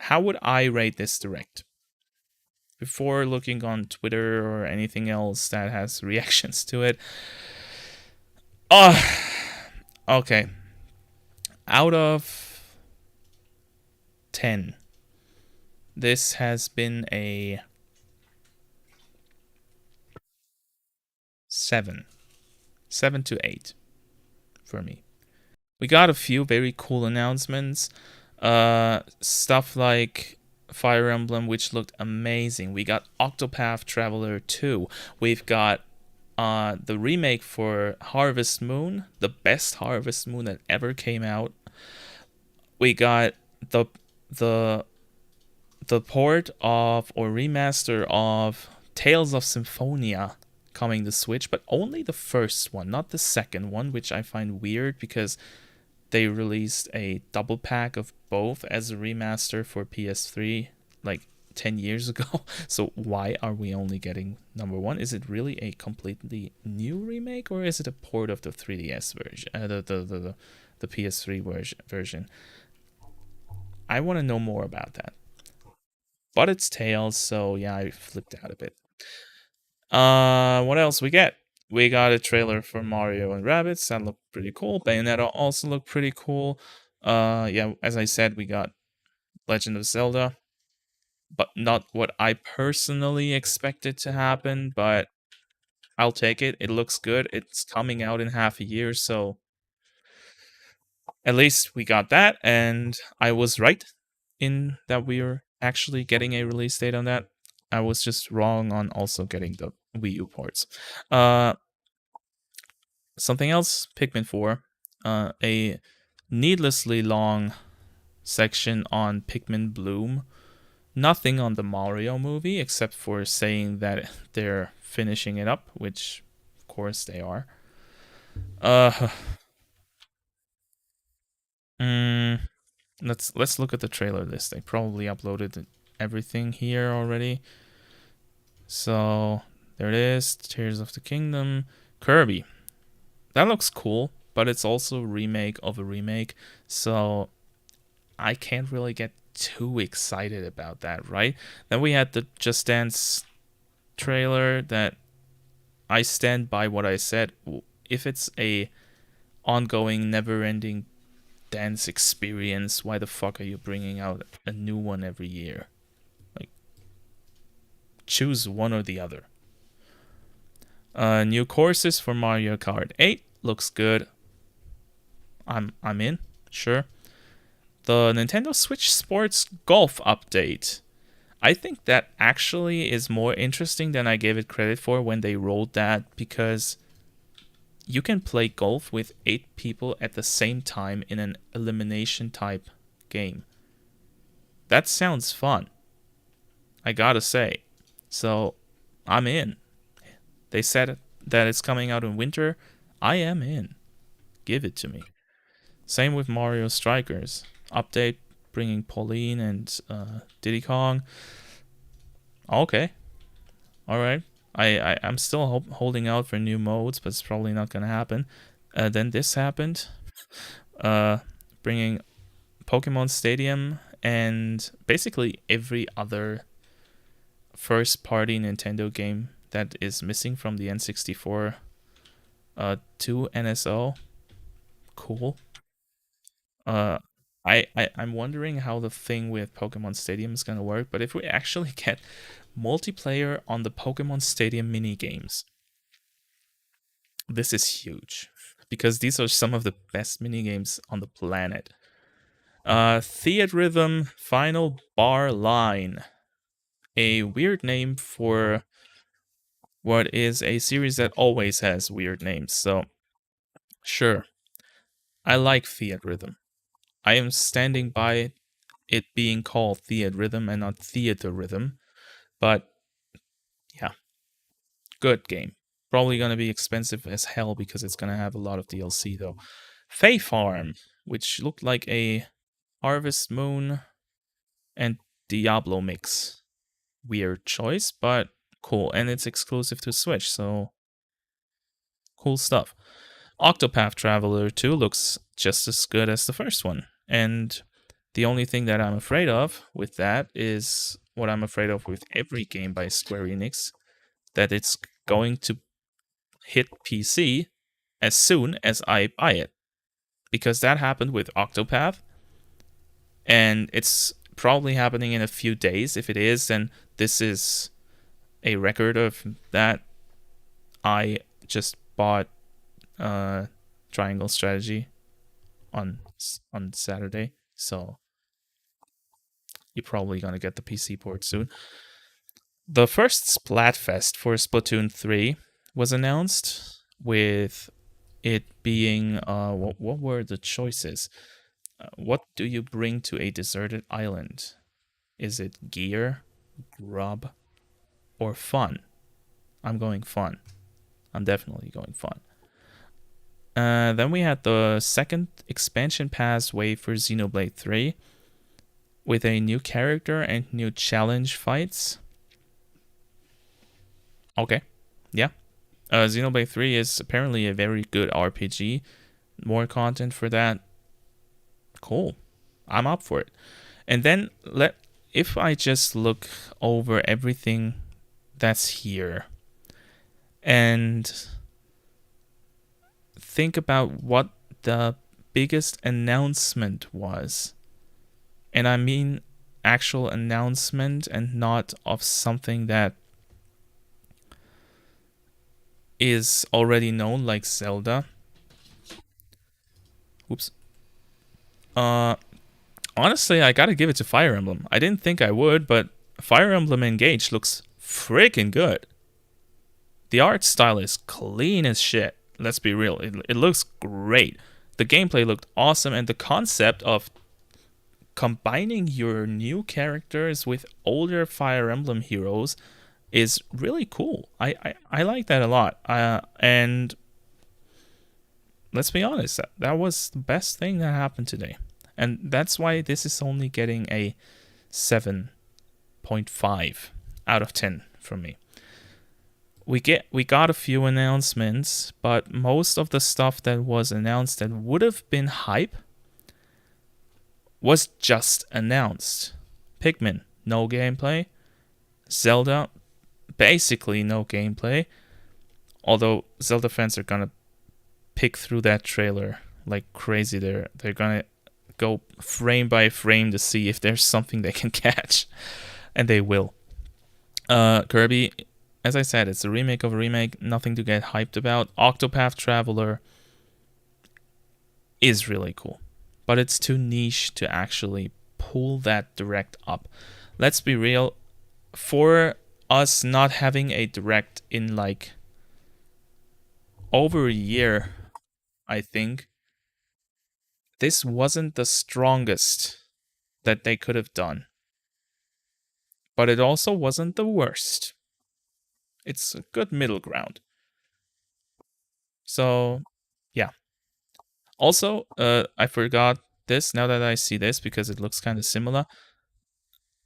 how would I rate this Direct? Before looking on Twitter or anything else that has reactions to it. Okay. Out of 10, this has been a 7. 7 to 8 for me. We got a few very cool announcements. Stuff like Fire Emblem, which looked amazing. We got Octopath Traveler 2. We've got the remake for Harvest Moon, the best Harvest Moon that ever came out. We got the port of, or remaster of, Tales of Symphonia coming to Switch, but only the first one, not the second one, which I find weird because they released a double pack of both as a remaster for PS3 like 10 years ago. So why are we only getting number one? Is it really a completely new remake, or is it a port of the 3DS version, the PS3 version? I want to know more about that. But it's Tales, so yeah, I flipped out a bit. What else we get? We got a trailer for Mario and Rabbids. That looked pretty cool. Bayonetta also looked pretty cool. Yeah, as I said, we got Legend of Zelda, but not what I personally expected to happen, but I'll take it. It looks good. It's coming out in half a year, so at least we got that, and I was right in that we are actually getting a release date on that. I was just wrong on also getting the Wii U ports. Something else, Pikmin 4. A needlessly long section on Pikmin Bloom. Nothing on the Mario movie, except for saying that they're finishing it up, which, of course, they are. Let's look at the trailer list. I probably uploaded everything here already. So there it is, Tears of the Kingdom. Kirby. That looks cool, but it's also a remake of a remake, so I can't really get too excited about that, right? Then we had the Just Dance trailer that I stand by what I said. If it's a ongoing, never-ending dance experience, why the fuck are you bringing out a new one every year? Like, choose one or the other. New courses for Mario Kart 8 looks good. I'm in, sure. The Nintendo Switch Sports Golf update. I think that actually is more interesting than I gave it credit for when they rolled that, because you can play golf with 8 people at the same time in an elimination type game. That sounds fun, I gotta say. So I'm in. They said that it's coming out in winter. I am in. Give it to me. Same with Mario Strikers. Update bringing Pauline and Diddy Kong. Okay. Alright. I'm still holding out for new modes, but it's probably not going to happen. Then this happened. Bringing Pokemon Stadium and basically every other first-party Nintendo game that is missing from the N64 to NSO. Cool. I'm wondering how the thing with Pokemon Stadium is going to work, but if we actually get multiplayer on the Pokemon Stadium minigames, this is huge, because these are some of the best minigames on the planet. Theatrhythm Final Bar Line. A weird name for what is a series that always has weird names, so sure. I like Theatrhythm. I am standing by it being called Theatrhythm and not Theater Rhythm, but yeah, good game. Probably gonna be expensive as hell because it's gonna have a lot of DLC though. Fae Farm, which looked like a Harvest Moon and Diablo mix. Weird choice, but cool, and it's exclusive to Switch, so cool stuff. Octopath Traveler 2 looks just as good as the first one, and the only thing that I'm afraid of with that is what I'm afraid of with every game by Square Enix, that it's going to hit PC as soon as I buy it. Because that happened with Octopath, and it's probably happening in a few days. If it is, then this is a record of that. I just bought Triangle Strategy on Saturday, so you're probably gonna get the PC port soon. The first Splatfest for Splatoon 3 was announced, with it being what were the choices? What do you bring to a deserted island? Is it gear, grub, or fun? I'm going fun. I'm definitely going fun. Then we had the second expansion pass wave for Xenoblade 3, with a new character and new challenge fights. Okay, yeah. Xenoblade 3 is apparently a very good RPG. More content for that. Cool. I'm up for it. And then if I just look over everything that's here and think about what the biggest announcement was, and I mean actual announcement and not of something that is already known, like Zelda. Oops. Honestly, I gotta give it to Fire Emblem. I didn't think I would, but Fire Emblem Engage looks freaking good. The art style is clean as shit. Let's be real. It looks great. The gameplay looked awesome, and the concept of combining your new characters with older Fire Emblem heroes is really cool. I like that a lot. And let's be honest, that was the best thing that happened today. And that's why this is only getting a 7.5 out of 10 from me. We got a few announcements, but most of the stuff that was announced that would have been hype was just announced. Pikmin, no gameplay. Zelda, basically no gameplay. Although Zelda fans are gonna pick through that trailer like crazy. They're gonna go frame by frame to see if there's something they can catch, and they will. Kirby, as I said, it's a remake of a remake. Nothing to get hyped about. Octopath Traveler is really cool, but it's too niche to actually pull that direct up. Let's be real. for us not having a direct in like over a year, I think this wasn't the strongest that they could have done. But it also wasn't the worst. It's a good middle ground. So, yeah. Also, I forgot this now that I see this because it looks kind of similar.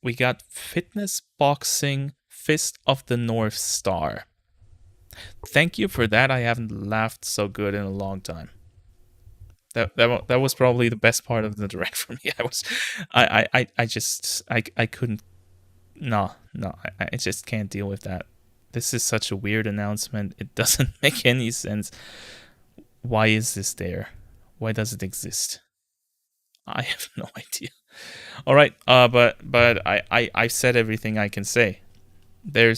We got Fitness Boxing Fist of the North Star. Thank you for that. I haven't laughed so good in a long time. That was probably the best part of the direct for me. I couldn't. No, I just can't deal with that. This is such a weird announcement. It doesn't make any sense. Why is this there? Why does it exist? I have no idea. All right, but I said everything I can say. There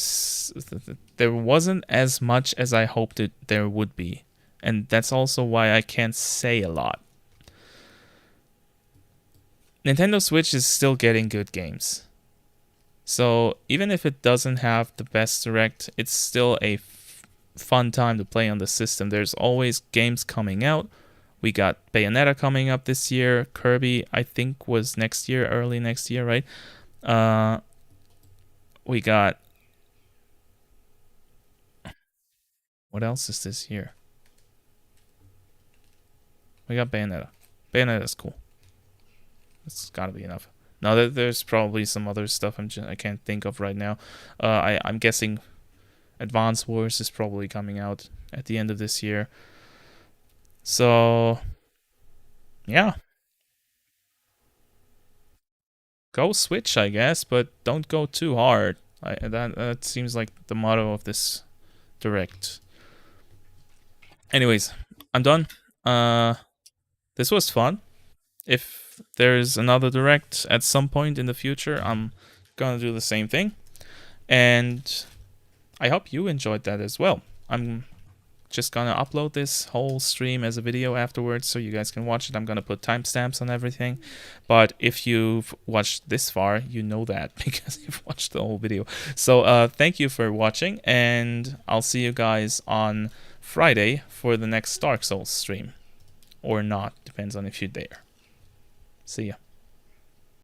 wasn't as much as I hoped there would be, and that's also why I can't say a lot. Nintendo Switch is still getting good games. So even if it doesn't have the best direct, it's still a fun time to play on the system. There's always games coming out. We got Bayonetta coming up this year. Kirby, I think, was next year, early next year, right? We got... What else is this year? We got Bayonetta. Bayonetta's cool. That's gotta be enough. Now there's probably some other stuff I can't think of right now. I'm guessing Advance Wars is probably coming out at the end of this year. So, yeah. Go Switch, I guess, but don't go too hard. That seems like the motto of this direct. Anyways, I'm done. This was fun. If there's another direct at some point in the future, I'm gonna do the same thing. And I hope you enjoyed that as well. I'm just gonna upload this whole stream as a video afterwards so you guys can watch it. I'm gonna put timestamps on everything. But if you've watched this far, you know that because you've watched the whole video. So thank you for watching, and I'll see you guys on Friday for the next Dark Souls stream. Or not, depends on if you're there. See ya.